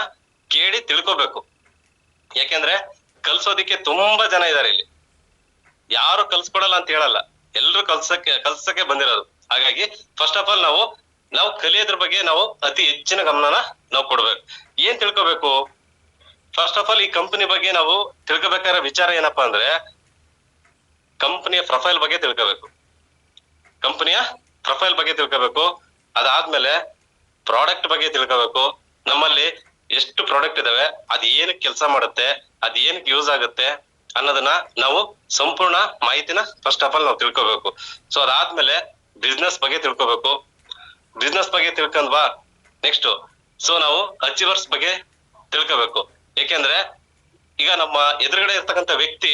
ಕೇಳಿ ತಿಳ್ಕೋಬೇಕು. ಯಾಕೆಂದ್ರೆ ಕಲ್ಸೋದಿಕ್ಕೆ ತುಂಬಾ ಜನ ಇದಾರೆ ಇಲ್ಲಿ, ಯಾರು ಕಲ್ಸ್ಕೊಡಲ್ಲ ಅಂತ ಹೇಳಲ್ಲ, ಎಲ್ರು ಕಲ್ಸಕ್ಕೆ ಬಂದಿರೋದು. ಹಾಗಾಗಿ ಫಸ್ಟ್ ಆಫ್ ಆಲ್ ನಾವು ಕಲಿಯೋದ್ರ ಬಗ್ಗೆ ನಾವು ಅತಿ ಹೆಚ್ಚಿನ ಗಮನನ ನಾವು ಕೊಡ್ಬೇಕು. ಏನ್ ತಿಳ್ಕೋಬೇಕು? ಫಸ್ಟ್ ಆಫ್ ಆಲ್ ಈ ಕಂಪನಿ ಬಗ್ಗೆ ನಾವು ತಿಳ್ಕೊಬೇಕಾದ ವಿಚಾರ ಏನಪ್ಪಾ ಅಂದ್ರೆ ಕಂಪನಿಯ ಪ್ರೊಫೈಲ್ ಬಗ್ಗೆ ತಿಳ್ಕೋಬೇಕು. ಕಂಪನಿಯ ಪ್ರೊಫೈಲ್ ಬಗ್ಗೆ ತಿಳ್ಕೋಬೇಕು. ಅದಾದ್ಮೇಲೆ ಪ್ರಾಡಕ್ಟ್ ಬಗ್ಗೆ ತಿಳ್ಕೋಬೇಕು. ನಮ್ಮಲ್ಲಿ ಎಷ್ಟು ಪ್ರಾಡಕ್ಟ್ ಇದಾವೆ, ಅದ್ ಏನಕ್ಕೆ ಕೆಲಸ ಮಾಡುತ್ತೆ, ಅದ್ ಏನಕ್ಕೆ ಯೂಸ್ ಆಗುತ್ತೆ ಅನ್ನೋದನ್ನ ನಾವು ಸಂಪೂರ್ಣ ಮಾಹಿತಿನ ಫಸ್ಟ್ ಆಫ್ ಆಲ್ ನಾವು ತಿಳ್ಕೋಬೇಕು. ಸೊ ಅದಾದ್ಮೇಲೆ ಬಿಸ್ನೆಸ್ ಬಗ್ಗೆ ತಿಳ್ಕೋಬೇಕು. ಬಿಸ್ನೆಸ್ ಬಗ್ಗೆ ತಿಳ್ಕೊಂಡ್ವಾ ನೆಕ್ಸ್ಟ್ ಸೊ ನಾವು ಅಚೀವರ್ಸ್ ಬಗ್ಗೆ ತಿಳ್ಕೋಬೇಕು. ಯಾಕೆಂದ್ರೆ ಈಗ ನಮ್ಮ ಎದುರುಗಡೆ ಇರ್ತಕ್ಕಂಥ ವ್ಯಕ್ತಿ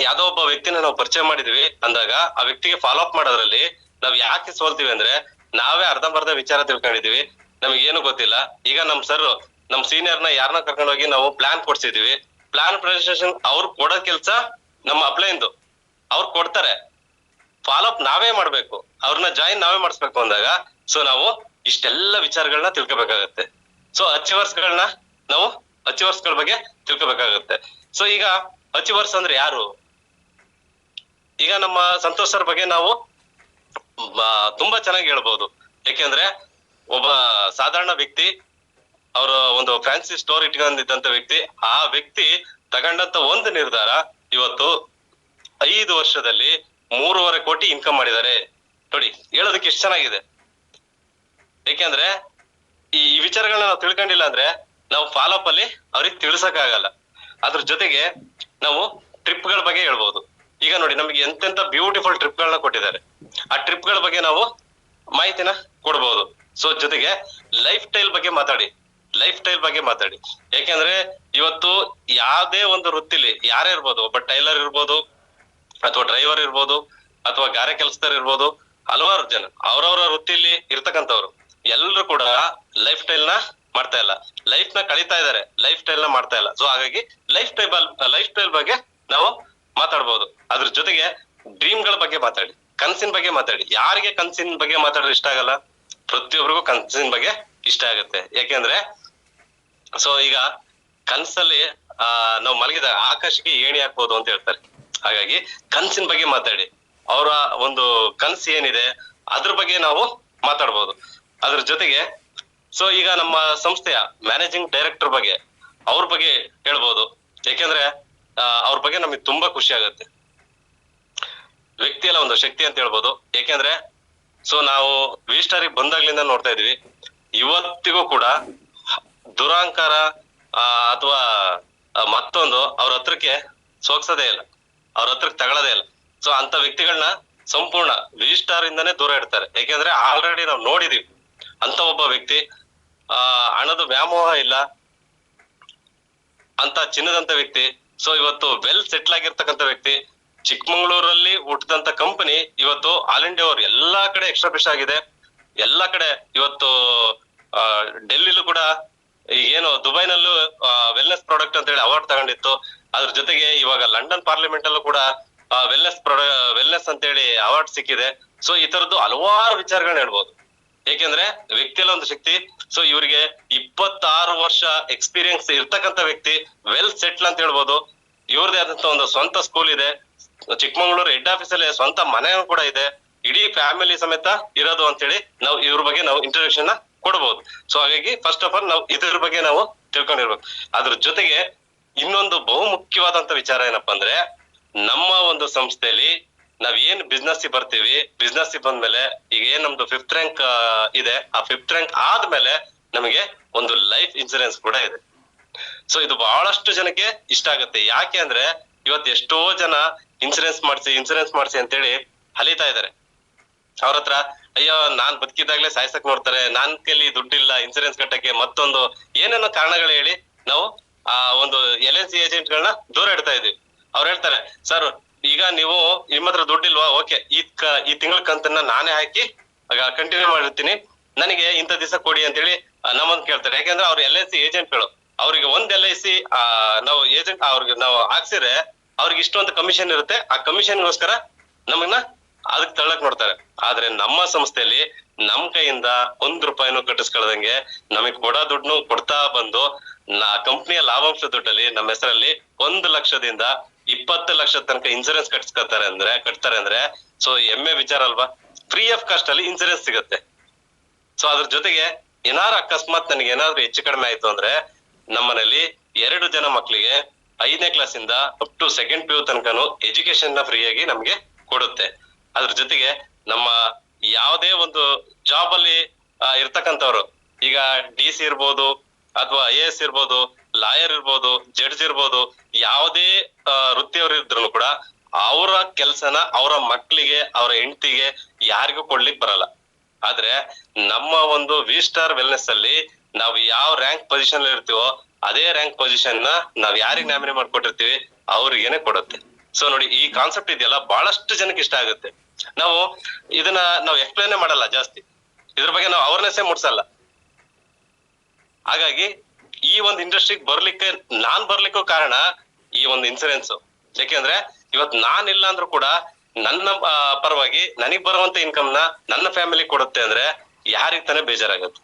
ಯಾವ್ದೋ ಒಬ್ಬ ವ್ಯಕ್ತಿನ ನಾವು ಪರಿಚಯ ಮಾಡಿದೀವಿ ಅಂದಾಗ ಆ ವ್ಯಕ್ತಿಗೆ ಫಾಲೋ ಅಪ್ ಮಾಡೋದ್ರಲ್ಲಿ ನಾವ್ ಯಾಕೆ ಸೋಲ್ತೀವಿ ಅಂದ್ರೆ ನಾವೇ ಅರ್ಧಂಬರ್ಧ ವಿಚಾರ ತಿಳ್ಕೊಂಡಿದೀವಿ, ನಮಗೇನು ಗೊತ್ತಿಲ್ಲ. ಈಗ ನಮ್ ಸರ್ ನಮ್ ಸೀನಿಯರ್ನ ಯಾರನ್ನ ಕರ್ಕೊಂಡೋಗಿ ನಾವು ಪ್ಲಾನ್ ಕೊಡ್ಸಿದೀವಿ, ಪ್ಲಾನ್ ಪ್ರೆಸೆಂಟೇಷನ್ ಅವ್ರು ಕೊಡೋ ಕೆಲ್ಸ ನಮ್ಮ ಅಪ್ಲೈನ್ದು ಅವ್ರು ಕೊಡ್ತಾರೆ, ಫಾಲೋ ಅಪ್ ನಾವೇ ಮಾಡ್ಬೇಕು, ಅವ್ರನ್ನ ಜಾಯಿನ್ ನಾವೇ ಮಾಡಿಸ್ಬೇಕು ಅಂದಾಗ ಸೊ ನಾವು ಇಷ್ಟೆಲ್ಲ ವಿಚಾರಗಳನ್ನ ತಿಳ್ಕೊಬೇಕಾಗತ್ತೆ. ಸೊ ನಾವು ಅಚೀವರ್ಸ್ ಗಳ ಬಗ್ಗೆ ತಿಳ್ಕೊಬೇಕಾಗತ್ತೆ. ಸೊ ಈಗ ಅಚೀವರ್ಸ್ ಅಂದ್ರೆ ಯಾರು? ಈಗ ನಮ್ಮ ಸಂತೋಷ್ ಸರ್ ಬಗ್ಗೆ ನಾವು ತುಂಬಾ ಚೆನ್ನಾಗಿ ಹೇಳ್ಬೋದು. ಯಾಕೆಂದ್ರೆ ಒಬ್ಬ ಸಾಧಾರಣ ವ್ಯಕ್ತಿ, ಅವರ ಒಂದು ಫ್ಯಾನ್ಸಿ ಸ್ಟೋರ್ ಇಟ್ಕೊಂಡಿದ್ದಂತ ವ್ಯಕ್ತಿ, ಆ ವ್ಯಕ್ತಿ ತಗೊಂಡಂತ ಒಂದು ನಿರ್ಧಾರ ಇವತ್ತು 5 ವರ್ಷದಲ್ಲಿ 3.5 ಕೋಟಿ ಇನ್ಕಮ್ ಮಾಡಿದ್ದಾರೆ. ನೋಡಿ ಹೇಳೋದಕ್ಕೆ ಎಷ್ಟು ಚೆನ್ನಾಗಿದೆ. ಯಾಕೆಂದ್ರೆ ಈ ವಿಚಾರಗಳನ್ನ ನಾವು ತಿಳ್ಕೊಂಡಿಲ್ಲ ಅಂದ್ರೆ ನಾವು ಫಾಲೋ ಅಪ್ ಅಲ್ಲಿ ಅವ್ರಿಗೆ ತಿಳ್ಸಕ್ ಆಗಲ್ಲ. ಅದ್ರ ಜೊತೆಗೆ ನಾವು ಟ್ರಿಪ್ ಗಳ ಬಗ್ಗೆ ಹೇಳ್ಬೋದು. ಈಗ ನೋಡಿ ನಮಗೆ ಎಂತೆಂತ ಬ್ಯೂಟಿಫುಲ್ ಟ್ರಿಪ್ ಗಳನ್ನ ಕೊಟ್ಟಿದ್ದಾರೆ, ಆ ಟ್ರಿಪ್ ಗಳ ಬಗ್ಗೆ ನಾವು ಮಾಹಿತಿನ ಕೊಡ್ಬೋದು. ಸೊ ಜೊತೆಗೆ ಲೈಫ್ ಸ್ಟೈಲ್ ಬಗ್ಗೆ ಮಾತಾಡಿ. ಯಾಕೆಂದ್ರೆ ಇವತ್ತು ಯಾವ್ದೇ ಒಂದು ವೃತ್ತಿಲಿ ಯಾರೇ ಇರ್ಬೋದು, ಒಬ್ಬ ಟೈಲರ್ ಇರ್ಬೋದು ಅಥವಾ ಡ್ರೈವರ್ ಇರ್ಬೋದು ಅಥವಾ ಗಾರೆ ಕೆಲಸದವ್ರು ಇರ್ಬೋದು, ಹಲವಾರು ಜನ ಅವ್ರವ್ರ ವೃತ್ತಿಲಿ ಇರ್ತಕ್ಕಂಥವ್ರು ಎಲ್ರು ಕೂಡ ಲೈಫ್ ಸ್ಟೈಲ್ ನ ಮಾಡ್ತಾ ಇಲ್ಲ, ಲೈಫ್ ನ ಕಳೀತಾ ಇದಾರೆ, ಲೈಫ್ ಸ್ಟೈಲ್ ನ ಮಾಡ್ತಾ ಇಲ್ಲ. ಸೊ ಹಾಗಾಗಿ ಲೈಫ್ ಸ್ಟೈಲ್ ಬಗ್ಗೆ ನಾವು ಮಾತಾಡ್ಬೋದು. ಅದ್ರ ಜೊತೆಗೆ ಡ್ರೀಮ್ ಗಳ ಬಗ್ಗೆ ಮಾತಾಡಿ, ಕನ್ಸಿನ ಬಗ್ಗೆ ಮಾತಾಡಿ. ಯಾರಿಗೆ ಕನ್ಸಿನ ಬಗ್ಗೆ ಮಾತಾಡಿದ್ರೆ ಇಷ್ಟ ಆಗಲ್ಲ? ಪ್ರತಿಯೊಬ್ಬರಿಗೂ ಕನ್ಸಿನ ಬಗ್ಗೆ ಇಷ್ಟ ಆಗುತ್ತೆ. ಯಾಕೆಂದ್ರೆ ಸೊ ಈಗ ಕನ್ಸಲ್ಲಿ ನಾವು ಮಲಗಿದಾಗ ಆಕಾಶಕ್ಕೆ ಏಣಿ ಹಾಕ್ಬೋದು ಅಂತ ಹೇಳ್ತಾರೆ. ಹಾಗಾಗಿ ಕನ್ಸಿನ ಬಗ್ಗೆ ಮಾತಾಡಿ, ಅವರ ಒಂದು ಕನ್ಸು ಏನಿದೆ ಅದ್ರ ಬಗ್ಗೆ ನಾವು ಮಾತಾಡ್ಬೋದು. ಅದ್ರ ಜೊತೆಗೆ ಸೊ ಈಗ ನಮ್ಮ ಸಂಸ್ಥೆಯ ಮ್ಯಾನೇಜಿಂಗ್ ಡೈರೆಕ್ಟರ್ ಬಗ್ಗೆ, ಅವ್ರ ಬಗ್ಗೆ ಹೇಳ್ಬೋದು. ಯಾಕೆಂದ್ರೆ ಅವ್ರ ಬಗ್ಗೆ ನಮಗೆ ತುಂಬಾ ಖುಷಿ ಆಗುತ್ತೆ. ವ್ಯಕ್ತಿ ಎಲ್ಲ ಒಂದು ಶಕ್ತಿ ಅಂತ ಹೇಳ್ಬೋದು. ಯಾಕೆಂದ್ರೆ ಸೊ ನಾವು ವಿ ಸ್ಟಾರಿಗೆ ಬಂದಾಗ್ಲಿಂದ ನೋಡ್ತಾ ಇದೀವಿ, ಇವತ್ತಿಗೂ ಕೂಡ ದುರಾಂಕಾರ ಅಥವಾ ಮತ್ತೊಂದು ಅವ್ರ ಹತ್ರಕ್ಕೆ ಸೋಗ್ಸೋದೇ ಇಲ್ಲ, ಅವ್ರ ಹತ್ರಕ್ಕೆ ತಗೊಳ್ಳೋದೇ ಇಲ್ಲ. ಸೊ ಅಂತ ವ್ಯಕ್ತಿಗಳನ್ನ ಸಂಪೂರ್ಣ ರಿಜಿಸ್ಟಾರ್ ಇಂದಾನೇ ದೂರ ಇಡ್ತಾರೆ. ಯಾಕೆಂದ್ರೆ ಆಲ್ರೆಡಿ ನಾವು ನೋಡಿದೀವಿ ಅಂತ ಒಬ್ಬ ವ್ಯಕ್ತಿ ಹಣದ ವ್ಯಾಮೋಹ ಇಲ್ಲ ಅಂತ ಚಿನ್ನದಂತ ವ್ಯಕ್ತಿ. ಸೊ ಇವತ್ತು ವೆಲ್ ಸೆಟ್ಲ್ ಆಗಿರ್ತಕ್ಕಂಥ ವ್ಯಕ್ತಿ, ಚಿಕ್ಕಮಂಗ್ಳೂರಲ್ಲಿ ಹುಟ್ಟಿದಂತ ಕಂಪನಿ ಇವತ್ತು ಆಲ್ ಇಂಡಿಯಾ ಅವ್ರು ಎಲ್ಲಾ ಕಡೆ ಎಕ್ಸ್ಟ್ರಾಫಿಶ್ ಆಗಿದೆ. ಎಲ್ಲಾ ಕಡೆ ಇವತ್ತು ಡೆಲ್ಲಿಲೂ ಕೂಡ ಏನು ದುಬೈನಲ್ಲೂ ವೆಲ್ನೆಸ್ ಪ್ರಾಡಕ್ಟ್ ಅಂತ ಹೇಳಿ ಅವಾರ್ಡ್ ತಗೊಂಡಿತ್ತು. ಅದ್ರ ಜೊತೆಗೆ ಇವಾಗ ಲಂಡನ್ ಪಾರ್ಲಿಮೆಂಟ್ ಅಲ್ಲೂ ಕೂಡ ವೆಲ್ನೆಸ್ ಅಂತ ಹೇಳಿ ಅವಾರ್ಡ್ ಸಿಕ್ಕಿದೆ. ಸೊ ಈ ತರದ್ದು ಹಲವಾರು ವಿಚಾರಗಳನ್ನ ಹೇಳ್ಬೋದು. ಏಕೆಂದ್ರೆ ವ್ಯಕ್ತಿಯಲ್ಲ ಒಂದು ಶಕ್ತಿ. ಸೊ ಇವರಿಗೆ 26 ವರ್ಷ ಎಕ್ಸ್ಪೀರಿಯನ್ಸ್ ಇರ್ತಕ್ಕಂಥ ವ್ಯಕ್ತಿ, ವೆಲ್ ಸೆಟ್ಲ್ ಅಂತ ಹೇಳ್ಬೋದು. ಇವ್ರದೇ ಆದಂತ ಒಂದು ಸ್ವಂತ ಸ್ಕೂಲ್ ಇದೆ, ಚಿಕ್ಕಮಂಗ್ಳೂರು ಹೆಡ್ ಆಫೀಸ್ ಅಲ್ಲಿ ಸ್ವಂತ ಮನೆ ಕೂಡ ಇದೆ, ಇಡೀ ಫ್ಯಾಮಿಲಿ ಸಮೇತ ಇರೋದು ಅಂತ ಹೇಳಿ ನಾವು ಇವ್ರ ಬಗ್ಗೆ ನಾವು ಇಂಟ್ರೊಡಕ್ಷನ್ ಕೊಡ್ಬೋದು. ಸೊ ಹಾಗಾಗಿ ಫಸ್ಟ್ ಆಫ್ ಆಲ್ ನಾವು ಇದ್ರ ಬಗ್ಗೆ ನಾವು ತಿಳ್ಕೊಂಡಿರ್ಬೇಕು. ಅದ್ರ ಜೊತೆಗೆ ಇನ್ನೊಂದು ಬಹು ಮುಖ್ಯವಾದಂತ ವಿಚಾರ ಏನಪ್ಪಾ ಅಂದ್ರೆ, ನಮ್ಮ ಒಂದು ಸಂಸ್ಥೆಯಲ್ಲಿ ನಾವ್ ಏನ್ ಬಿಸ್ನೆಸ್ ಬರ್ತೀವಿ, ಬಿಸ್ನೆಸ್ ಬಂದ್ಮೇಲೆ ಈಗ ಏನ್ ನಮ್ದು 5th ರ್ಯಾಂಕ್ ಇದೆ, ಆ 5th ರ್ಯಾಂಕ್ ಆದ್ಮೇಲೆ ನಮಗೆ ಒಂದು ಲೈಫ್ ಇನ್ಸೂರೆನ್ಸ್ ಕೂಡ ಇದೆ. ಸೊ ಇದು ಬಹಳಷ್ಟು ಜನಕ್ಕೆ ಇಷ್ಟ ಆಗುತ್ತೆ. ಯಾಕೆ ಅಂದ್ರೆ ಇವತ್ತು ಎಷ್ಟೋ ಜನ ಇನ್ಸೂರೆನ್ಸ್ ಮಾಡಿಸಿ ಅಂತೇಳಿ ಅಲಿತಾ ಇದಾರೆ. ಅವ್ರ ಹತ್ರ ಅಯ್ಯೋ ನಾನ್ ಬದುಕಿದಾಗ್ಲೇ ಸಾಯ್ಸಕ್ ನೋಡ್ತಾರೆ, ನಾನ್ ಕೈಲಿ ದುಡ್ಡಿಲ್ಲ ಇನ್ಸೂರೆನ್ಸ್ ಕಟ್ಟಕ್ಕೆ, ಮತ್ತೊಂದು ಏನೇನೋ ಕಾರಣಗಳು ಹೇಳಿ ನಾವು ಆ ಒಂದು LIC ಏಜೆಂಟ್ ಗಳನ್ನ ದೂರ ಇಡ್ತಾ ಇದೀವಿ. ಅವ್ರು ಹೇಳ್ತಾರೆ, ಸರ್ ಈಗ ನೀವು ನಿಮ್ಮ ಹತ್ರ ದುಡ್ಡಿಲ್ವಾ, ಓಕೆ ಈ ತಿಂಗಳ ಕಂತನ್ನ ನಾನೇ ಹಾಕಿ ಕಂಟಿನ್ಯೂ ಮಾಡಿರ್ತೀನಿ, ನನಗೆ ಇಂಥ ದಿವಸ ಕೊಡಿ ಅಂತೇಳಿ ನಮ್ಮನ್ನ ಕೇಳ್ತಾರೆ. ಯಾಕಂದ್ರೆ ಅವ್ರು LIC ಏಜೆಂಟ್ಗಳು, ಅವ್ರಿಗೆ ಒಂದ್ LIC ನಾವು ಏಜೆಂಟ್ ಅವ್ರಿಗೆ ನಾವು ಹಾಕ್ಸಿದ್ರೆ ಅವ್ರಿಗೆ ಇಷ್ಟೊಂದು ಕಮಿಷನ್ ಇರುತ್ತೆ. ಆ ಕಮಿಷನ್ಗೋಸ್ಕರ ನಮನ್ನ ಅದಕ್ಕೆ ತಳ್ಳಕ್ ನೋಡ್ತಾರೆ. ಆದ್ರೆ ನಮ್ಮ ಸಂಸ್ಥೆಯಲ್ಲಿ ನಮ್ ಕೈಯಿಂದ 1 ರೂಪಾಯಿನೂ ಕಟ್ಟಿಸ್ಕೊಳ್ದಂಗೆ ನಮಗ್ ಕೊಡೋ ದುಡ್ಡು ಕೊಡ್ತಾ ಬಂದು ಕಂಪ್ನಿಯ ಲಾಭಾಂಶ ದುಡ್ಡಲ್ಲಿ ನಮ್ಮ ಹೆಸರಲ್ಲಿ 1 ಲಕ್ಷದಿಂದ 20 ಲಕ್ಷದ ತನಕ ಇನ್ಸೂರೆನ್ಸ್ ಕಟ್ತಾರೆ ಅಂದ್ರೆ ಸೊ ಹೆಮ್ಮೆ ವಿಚಾರ ಅಲ್ವಾ. ಫ್ರೀ ಆಫ್ ಕಾಸ್ಟ್ ಅಲ್ಲಿ ಇನ್ಸೂರೆನ್ಸ್ ಸಿಗುತ್ತೆ. ಸೊ ಅದ್ರ ಜೊತೆಗೆ ಏನಾರು ಅಕಸ್ಮಾತ್ ನನಗೆ ಏನಾದ್ರು ಹೆಚ್ಚು ಕಡಿಮೆ ಆಯ್ತು ಅಂದ್ರೆ ನಮ್ಮನೇಲಿ 2 ಜನ ಮಕ್ಳಿಗೆ 5ನೇ ಕ್ಲಾಸಿಂದ ಅಪ್ ಟು 2nd PU ತನಕನು ಎಜುಕೇಶನ್ ನ ಫ್ರೀ ಆಗಿ ನಮ್ಗೆ ಕೊಡುತ್ತೆ. ಅದ್ರ ಜೊತೆಗೆ ನಮ್ಮ ಯಾವುದೇ ಒಂದು ಜಾಬ್ ಅಲ್ಲಿ ಇರ್ತಕ್ಕಂಥವ್ರು, ಈಗ DC ಇರ್ಬೋದು ಅಥವಾ IAS ಇರ್ಬೋದು, ಲಾಯರ್ ಇರ್ಬೋದು, ಜಡ್ಜ್ ಇರ್ಬೋದು, ಯಾವುದೇ ವೃತ್ತಿಯವರು ಇದ್ರು ಕೂಡ ಅವರ ಕೆಲ್ಸನ ಅವರ ಮಕ್ಳಿಗೆ ಅವರ ಹೆಂಡತಿಗೆ ಯಾರಿಗೂ ಕೊಡ್ಲಿಕ್ ಬರಲ್ಲ. ಆದ್ರೆ ನಮ್ಮ ಒಂದು V-Star ವೆಲ್ನೆಸ್ ಅಲ್ಲಿ ನಾವು ಯಾವ ರ್ಯಾಂಕ್ ಪೊಸಿಷನ್ ಅಲ್ಲಿ ಇರ್ತೀವೋ ಅದೇ ರ್ಯಾಂಕ್ ಪೊಸಿಷನ್ ನ ನಾವ್ ಯಾರಿಗ್ ನಾಮಿನಿ ಮಾಡ್ಕೊಟ್ಟಿರ್ತೀವಿ ಅವ್ರಿಗೇನೆ ಕೊಡುತ್ತೆ. ಸೊ ನೋಡಿ, ಈ ಕಾನ್ಸೆಪ್ಟ್ ಇದೆಯಲ್ಲ ಬಹಳಷ್ಟು ಜನಕ್ಕೆ ಇಷ್ಟ ಆಗುತ್ತೆ. ಇದನ್ನ ನಾವು ಎಕ್ಸ್ಪ್ಲೇನ್ ಮಾಡಲ್ಲ ಜಾಸ್ತಿ, ಇದ್ರ ಬಗ್ಗೆ ನಾವು ಅವೇರ್ನೆಸ್ ಮೂಡ್ಸಲ್ಲ. ಹಾಗಾಗಿ ಈ ಒಂದು ಇಂಡಸ್ಟ್ರಿಗೆ ನಾನ್ ಬರ್ಲಿಕ್ಕೂ ಕಾರಣ ಈ ಒಂದು ಇನ್ಸೂರೆನ್ಸ್. ಯಾಕೆಂದ್ರೆ ಇವತ್ ನಾನಿಲ್ಲ ಅಂದ್ರೂ ಕೂಡ ನನ್ನ ಪರವಾಗಿ ನನಗ್ ಬರುವಂತ ಇನ್ಕಮ್ ನ ನನ್ನ ಫ್ಯಾಮಿಲಿ ಕೊಡುತ್ತೆ ಅಂದ್ರೆ ಯಾರಿಗ್ ತಾನೇ ಬೇಜಾರಾಗತ್ತೆ,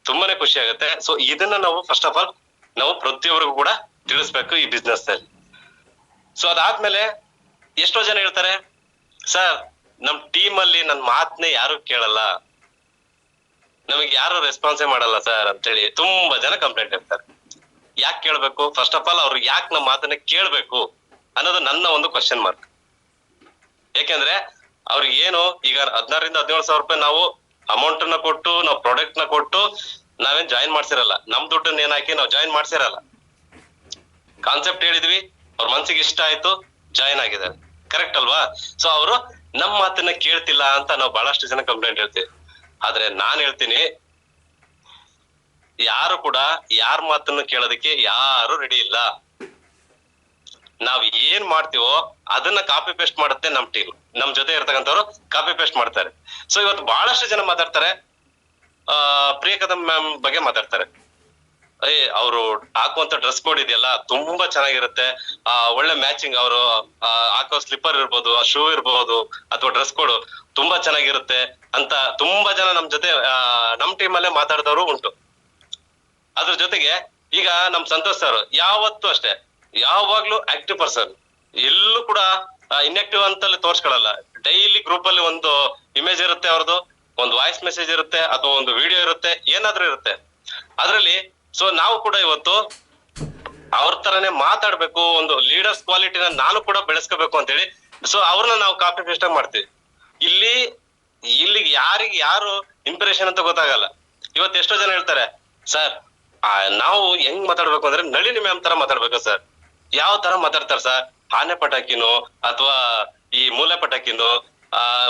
ತುಂಬಾನೇ ಖುಷಿ ಆಗುತ್ತೆ. ಸೊ ಇದನ್ನ ನಾವು ಫಸ್ಟ್ ಆಫ್ ಆಲ್ ನಾವು ಪ್ರತಿಯೊಬ್ಬರಿಗೂ ಕೂಡ ತಿಳಿಸ್ಬೇಕು ಈ ಬಿಸ್ನೆಸ್ ಅಲ್ಲಿ. ಸೊ ಅದಾದ್ಮೇಲೆ ಎಷ್ಟೋ ಜನ ಹೇಳ್ತಾರೆ, ಸರ್ ನಮ್ ಟೀಮ್ ಅಲ್ಲಿ ನನ್ ಮಾತನ್ನೇ ಯಾರು ಕೇಳಲ್ಲ, ನಮಗೆ ಯಾರು ರೆಸ್ಪಾನ್ಸೇ ಮಾಡಲ್ಲ ಸರ್ ಅಂತೇಳಿ ತುಂಬಾ ಜನ ಕಂಪ್ಲೇಂಟ್ ಇರ್ತಾರೆ. ಯಾಕೆ ಕೇಳ್ಬೇಕು? ಫಸ್ಟ್ ಆಫ್ ಆಲ್ ಅವ್ರು ಯಾಕೆ ನಮ್ಮ ಮಾತನ್ನ ಕೇಳ್ಬೇಕು ಅನ್ನೋದು ನನ್ನ ಒಂದು ಕ್ವಶನ್ ಮಾರ್ಕ್. ಯಾಕೆಂದ್ರೆ ಅವ್ರಿಗೆ ಏನು ಈಗ 16,000 ರಿಂದ 17,000 ರೂಪಾಯಿ ನಾವು ಅಮೌಂಟ್ ನ ಕೊಟ್ಟು, ನಾವು ಪ್ರಾಡಕ್ಟ್ ನ ಕೊಟ್ಟು ನಾವೇನ್ ಜಾಯಿನ್ ಮಾಡ್ಸಿರಲ್ಲ, ನಮ್ ದುಡ್ಡನ್ನ ಏನ್ ಹಾಕಿ ನಾವು ಜಾಯಿನ್ ಮಾಡ್ಸಿರಲ್ಲ. ಕಾನ್ಸೆಪ್ಟ್ ಹೇಳಿದ್ವಿ, ಅವ್ರ ಮನ್ಸಿಗೆ ಇಷ್ಟ ಆಯ್ತು, ಜಾಯಿನ್ ಆಗಿದ್ದಾರೆ, ಕರೆಕ್ಟ್ ಅಲ್ವಾ? ಸೊ ಅವರು ನಮ್ ಮಾತನ್ನ ಕೇಳ್ತಿಲ್ಲ ಅಂತ ನಾವು ಬಹಳಷ್ಟು ಜನ ಕಂಪ್ಲೇಂಟ್ ಹೇಳ್ತೀವಿ. ಆದ್ರೆ ನಾನ್ ಹೇಳ್ತೀನಿ, ಯಾರು ಕೂಡ ಯಾರ ಮಾತನ್ನು ಕೇಳೋದಕ್ಕೆ ಯಾರು ರೆಡಿ ಇಲ್ಲ. ನಾವ್ ಏನ್ ಮಾಡ್ತೀವೋ ಅದನ್ನ ಕಾಪಿ ಪೇಸ್ಟ್ ಮಾಡುತ್ತೆ ನಮ್ ಟೀಮ್, ನಮ್ ಜೊತೆ ಇರ್ತಕ್ಕಂಥವ್ರು ಕಾಪಿ ಪೇಸ್ಟ್ ಮಾಡ್ತಾರೆ. ಸೊ ಇವತ್ತು ಬಹಳಷ್ಟು ಜನ ಮಾತಾಡ್ತಾರೆ, ಪ್ರಿಯಕದಂ ಮ್ಯಾಮ್ ಬಗ್ಗೆ ಮಾತಾಡ್ತಾರೆ. ಅವರು ಹಾಕುವಂತ ಡ್ರೆಸ್ ಕೋಡ್ ಇದೆಯಲ್ಲ ತುಂಬಾ ಚೆನ್ನಾಗಿರುತ್ತೆ, ಒಳ್ಳೆ ಮ್ಯಾಚಿಂಗ್, ಅವರು ಹಾಕೋ ಸ್ಲಿಪ್ಪರ್ ಇರ್ಬೋದು, ಆ ಶೂ ಇರ್ಬೋದು ಅಥವಾ ಡ್ರೆಸ್ ಕೋಡ್ ತುಂಬಾ ಚೆನ್ನಾಗಿರುತ್ತೆ ಅಂತ ತುಂಬಾ ಜನ ನಮ್ ಜೊತೆ ನಮ್ ಟೀಮ್ ಅಲ್ಲೇ ಮಾತಾಡಿದವರು ಉಂಟು. ಅದ್ರ ಜೊತೆಗೆ ಈಗ ನಮ್ ಸಂತೋಷ್ ಸರ್ ಯಾವತ್ತೂ ಅಷ್ಟೇ, ಯಾವಾಗ್ಲೂ ಆಕ್ಟಿವ್ ಪರ್ಸನ್, ಎಲ್ಲೂ ಕೂಡ ಇನ್ಆಕ್ಟಿವ್ ಅಂತಲ್ಲಿ ತೋರ್ಸ್ಕೊಳಲ್ಲ. ಡೈಲಿ ಗ್ರೂಪ್ ಅಲ್ಲಿ ಒಂದು ಇಮೇಜ್ ಇರುತ್ತೆ ಅವ್ರದ್ದು, ಒಂದು ವಾಯ್ಸ್ ಮೆಸೇಜ್ ಇರುತ್ತೆ ಅಥವಾ ಒಂದು ವಿಡಿಯೋ ಇರುತ್ತೆ, ಏನಾದ್ರೂ ಇರುತ್ತೆ ಅದ್ರಲ್ಲಿ. ಸೊ ನಾವು ಕೂಡ ಇವತ್ತು ಅವ್ರ ತರನೇ ಮಾತಾಡ್ಬೇಕು, ಒಂದು ಲೀಡರ್ಸ್ ಕ್ವಾಲಿಟಿನ ನಾನು ಕೂಡ ಬೆಳೆಸ್ಕೋಬೇಕು ಅಂತ ಹೇಳಿ ಸೊ ಅವ್ರನ್ನ ನಾವು ಕಾಪಿ ಪೇಸ್ಟ್ ಮಾಡ್ತೀವಿ. ಇಲ್ಲಿಗೆ ಯಾರು ಇನ್ಸ್ಪಿರೇಷನ್ ಅಂತ ಗೊತ್ತಾಗಲ್ಲ. ಇವತ್ತು ಎಷ್ಟೋ ಜನ ಹೇಳ್ತಾರೆ, ಸರ್ ನಾವು ಹೆಂಗ್ ಮಾತಾಡ್ಬೇಕು ಅಂದ್ರೆ ನಳಿನಿ ಮ್ಯಾಮ್ ತರ ಮಾತಾಡ್ಬೇಕು ಸರ್. ಯಾವ ತರ ಮಾತಾಡ್ತಾರ ಸರ್, ಆನೆ ಪಟಾಕಿನೋ ಅಥವಾ ಈ ಮೂಲೆ ಪಟಾಕಿನೋ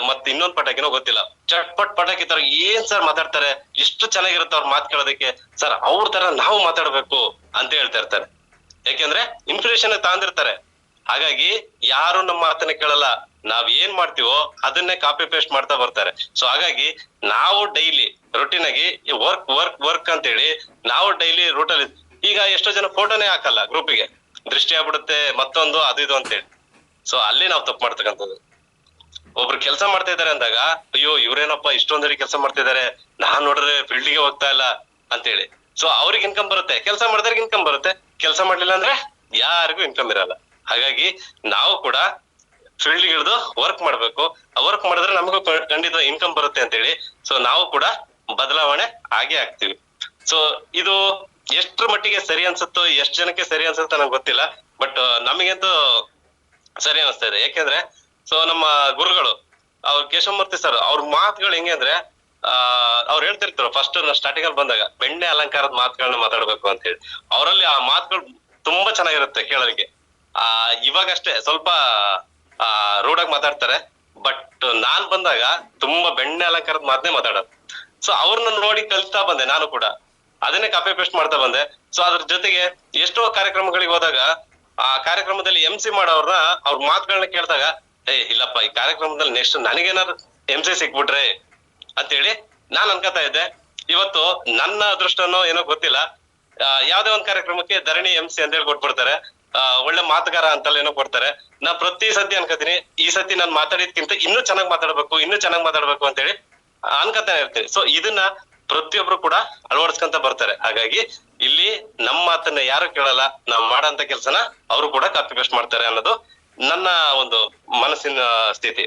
ಮತ್ ಇನ್ನೊಂದ್ ಪಟಾಕಿನೋ ಗೊತ್ತಿಲ್ಲ, ಚಟ್ಪಟ್ ಪಟಾಕಿ ತರ ಏನ್ ಸರ್ ಮಾತಾಡ್ತಾರೆ, ಎಷ್ಟು ಚೆನ್ನಾಗಿರುತ್ತೆ ಅವ್ರ ಮಾತ್ ಕೇಳೋದಕ್ಕೆ. ಸರ್ ಅವ್ರ ತರ ನಾವು ಮಾತಾಡ್ಬೇಕು ಅಂತ ಹೇಳ್ತಾ ಇರ್ತಾರೆ. ಯಾಕೆಂದ್ರೆ ಇನ್ಸ್ಪಿರೇಷನ್ ತಗೊಂಡಿರ್ತಾರೆ. ಹಾಗಾಗಿ ಯಾರು ನಮ್ಮ ಮಾತನ್ನ ಕೇಳಲ್ಲ, ನಾವ್ ಏನ್ ಮಾಡ್ತೀವೋ ಅದನ್ನೇ ಕಾಪಿ ಪೇಸ್ಟ್ ಮಾಡ್ತಾ ಬರ್ತಾರೆ. ಸೊ ಹಾಗಾಗಿ ನಾವು ಡೈಲಿ ರೊಟೀನ್ ಆಗಿ ವರ್ಕ್ ವರ್ಕ್ ವರ್ಕ್ ಅಂತೇಳಿ ನಾವು ಡೈಲಿ ರೂಟಲ್ಲಿ ಈಗ ಎಷ್ಟೋ ಜನ ಫೋಟೋನೇ ಹಾಕಲ್ಲ ಗ್ರೂಪಿಗೆ, ದೃಷ್ಟಿ ಆಗ್ಬಿಡುತ್ತೆ ಮತ್ತೊಂದು ಅದು ಇದು ಅಂತೇಳಿ. ಸೊ ಅಲ್ಲಿ ನಾವು ತಪ್ಪು ಮಾಡ್ತಕ್ಕಂಥದ್ದು. ಒಬ್ರು ಕೆಲಸ ಮಾಡ್ತಾ ಇದಾರೆ ಅಂದಾಗ ಅಯ್ಯೋ ಇವ್ರೇನಪ್ಪ ಇಷ್ಟೊಂದಡಿ ಕೆಲಸ ಮಾಡ್ತಾ ಇದಾರೆ, ನಾನ್ ನೋಡ್ರೆ ಫೀಲ್ಡ್ಗೆ ಹೋಗ್ತಾ ಇಲ್ಲ ಅಂತೇಳಿ. ಸೊ ಅವ್ರಿಗೆ ಇನ್ಕಮ್ ಬರುತ್ತೆ, ಕೆಲಸ ಮಾಡಿದ್ರೆ ಇನ್ಕಮ್ ಬರುತ್ತೆ, ಕೆಲಸ ಮಾಡ್ಲಿಲ್ಲ ಅಂದ್ರೆ ಯಾರಿಗೂ ಇನ್ಕಮ್ ಇರಲ್ಲ. ಹಾಗಾಗಿ ನಾವು ಕೂಡ ಫೀಲ್ಡ್ ಇಳಿದು ವರ್ಕ್ ಮಾಡ್ಬೇಕು. ವರ್ಕ್ ಮಾಡಿದ್ರೆ ನಮಗೂ ಖಂಡಿತ ಇನ್ಕಮ್ ಬರುತ್ತೆ ಅಂತೇಳಿ. ಸೊ ನಾವು ಕೂಡ ಬದಲಾವಣೆ ಆಗೇ ಆಗ್ತೀವಿ. ಸೊ ಇದು ಎಷ್ಟ್ರ ಮಟ್ಟಿಗೆ ಸರಿ ಅನ್ಸುತ್ತೋ, ಎಷ್ಟ್ ಜನಕ್ಕೆ ಸರಿ ಅನ್ಸುತ್ತೋ ನಂಗೆ ಗೊತ್ತಿಲ್ಲ. ಬಟ್ ನಮಗಂತೂ ಸರಿ ಅನಿಸ್ತಾ ಇದೆ. ಯಾಕೆಂದ್ರೆ ಸೊ ನಮ್ಮ ಗುರುಗಳು ಅವ್ರ ಕೇಶವಮೂರ್ತಿ ಸರ್ ಅವ್ರ ಮಾತುಗಳು ಹೆಂಗೆ ಅಂದ್ರೆ ಅವ್ರು ಹೇಳ್ತಿರ್ತಾರೆ ಫಸ್ಟ್ ಸ್ಟಾರ್ಟಿಂಗ್ ಅಲ್ಲಿ ಬಂದಾಗ ಬೆಣ್ಣೆ ಅಲಂಕಾರದ ಮಾತುಗಳನ್ನ ಮಾತಾಡ್ಬೇಕು ಅಂತ ಹೇಳಿ. ಅವರಲ್ಲಿ ಆ ಮಾತುಗಳು ತುಂಬಾ ಚೆನ್ನಾಗಿರುತ್ತೆ ಕೇಳೋರಿಗೆ. ಇವಾಗಷ್ಟೇ ಸ್ವಲ್ಪ ರೂಢಾಗಿ ಮಾತಾಡ್ತಾರೆ. ಬಟ್ ನಾನ್ ಬಂದಾಗ ತುಂಬಾ ಬೆಣ್ಣೆ ಅಲಂಕಾರದ ಮಾತನ್ನೇ ಮಾತಾಡೋದು. ಸೊ ಅವ್ರನ್ನ ನೋಡಿ ಕಲಿತಾ ಬಂದೆ ನಾನು ಕೂಡ, ಅದನ್ನೇ ಕಾಪಿ ಪೇಸ್ಟ್ ಮಾಡ್ತಾ ಬಂದೆ. ಸೊ ಅದ್ರ ಜೊತೆಗೆ ಎಷ್ಟೋ ಕಾರ್ಯಕ್ರಮಗಳಿಗೆ ಹೋದಾಗ ಆ ಕಾರ್ಯಕ್ರಮದಲ್ಲಿ MC ಮಾಡೋರ್ನ ಅವ್ರ ಮಾತುಗಳನ್ನ ಕೇಳಿದಾಗ ಇಲ್ಲಪ್ಪ ಈ ಕಾರ್ಯಕ್ರಮದಲ್ಲಿ ನೆಕ್ಸ್ಟ್ ನನಗೇನಾದ್ರು MC ಸಿಕ್ಬಿಟ್ರೆ ಅಂತೇಳಿ ನಾನ್ ಅನ್ಕೋತಾ ಇದ್ದೆ. ಇವತ್ತು ನನ್ನ ಅದೃಷ್ಟನೋ ಏನೋ ಗೊತ್ತಿಲ್ಲ, ಯಾವ್ದೇ ಒಂದ್ ಕಾರ್ಯಕ್ರಮಕ್ಕೆ ಧರಣಿ MC ಅಂತ ಹೇಳಿ ಕೊಟ್ಬಿಡ್ತಾರೆ. ಒಳ್ಳೆ ಮಾತುಗಾರ ಅಂತಲ್ಲ ಏನೋ ಕೊಡ್ತಾರೆ. ನಾ ಪ್ರತಿ ಸತಿ ಅನ್ಕೋತೀನಿ ಈ ಸತಿ ನಾನ್ ಮಾತಾಡಿದ್ಕಿಂತ ಇನ್ನೂ ಚೆನ್ನಾಗಿ ಮಾತಾಡ್ಬೇಕು ಅಂತೇಳಿ ಅನ್ಕೋತಾನೆ ಇರ್ತೀನಿ. ಸೊ ಇದನ್ನ ಪ್ರತಿಯೊಬ್ರು ಕೂಡ ಅಳವಡಿಸ್ಕೊಂತ ಬರ್ತಾರೆ. ಹಾಗಾಗಿ ಇಲ್ಲಿ ನಮ್ಮ ಮಾತನ್ನ ಯಾರು ಕೇಳಲ್ಲ, ನಾವ್ ಮಾಡಂತ ಕೆಲ್ಸನ ಅವರು ಕೂಡ ಕಾಪಿ ಪೇಸ್ಟ್ ಮಾಡ್ತಾರೆ ಅನ್ನೋದು ನನ್ನ ಒಂದು ಮನಸ್ಸಿನ ಸ್ಥಿತಿ.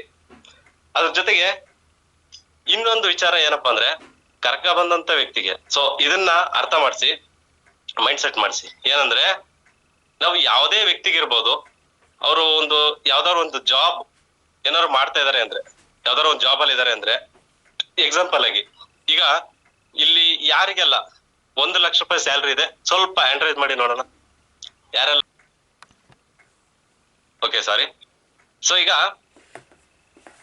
ಅದ್ರ ಜೊತೆಗೆ ಇನ್ನೊಂದು ವಿಚಾರ ಏನಪ್ಪಾ ಅಂದ್ರೆ, ಕರ್ಕ ಬಂದಂತ ವ್ಯಕ್ತಿಗೆ ಸೊ ಇದನ್ನ ಅರ್ಥ ಮಾಡಿಸಿ, ಮೈಂಡ್ ಸೆಟ್ ಮಾಡಿಸಿ. ಏನಂದ್ರೆ ನಾವು ಯಾವುದೇ ವ್ಯಕ್ತಿಗಿರ್ಬೋದು, ಅವರು ಒಂದು ಯಾವ್ದಾದ್ರು ಒಂದು ಜಾಬ್ ಏನಾದ್ರು ಮಾಡ್ತಾ ಇದಾರೆ ಅಂದ್ರೆ, ಯಾವ್ದಾದ್ರು ಒಂದು ಜಾಬ್ ಅಲ್ಲಿ ಇದಾರೆ ಅಂದ್ರೆ, ಎಕ್ಸಾಂಪಲ್ ಆಗಿ ಈಗ ಇಲ್ಲಿ ಯಾರಿಗೆಲ್ಲ 1 ಲಕ್ಷ ರೂಪಾಯಿ ಸ್ಯಾಲ್ರಿ ಇದೆ, ಸ್ವಲ್ಪ ಹ್ಯಾಂಡ್ ರೈಸ್ ಮಾಡಿ ನೋಡೋಣ ಯಾರೆಲ್ಲ. Okay sorry. ಸೊ ಈಗ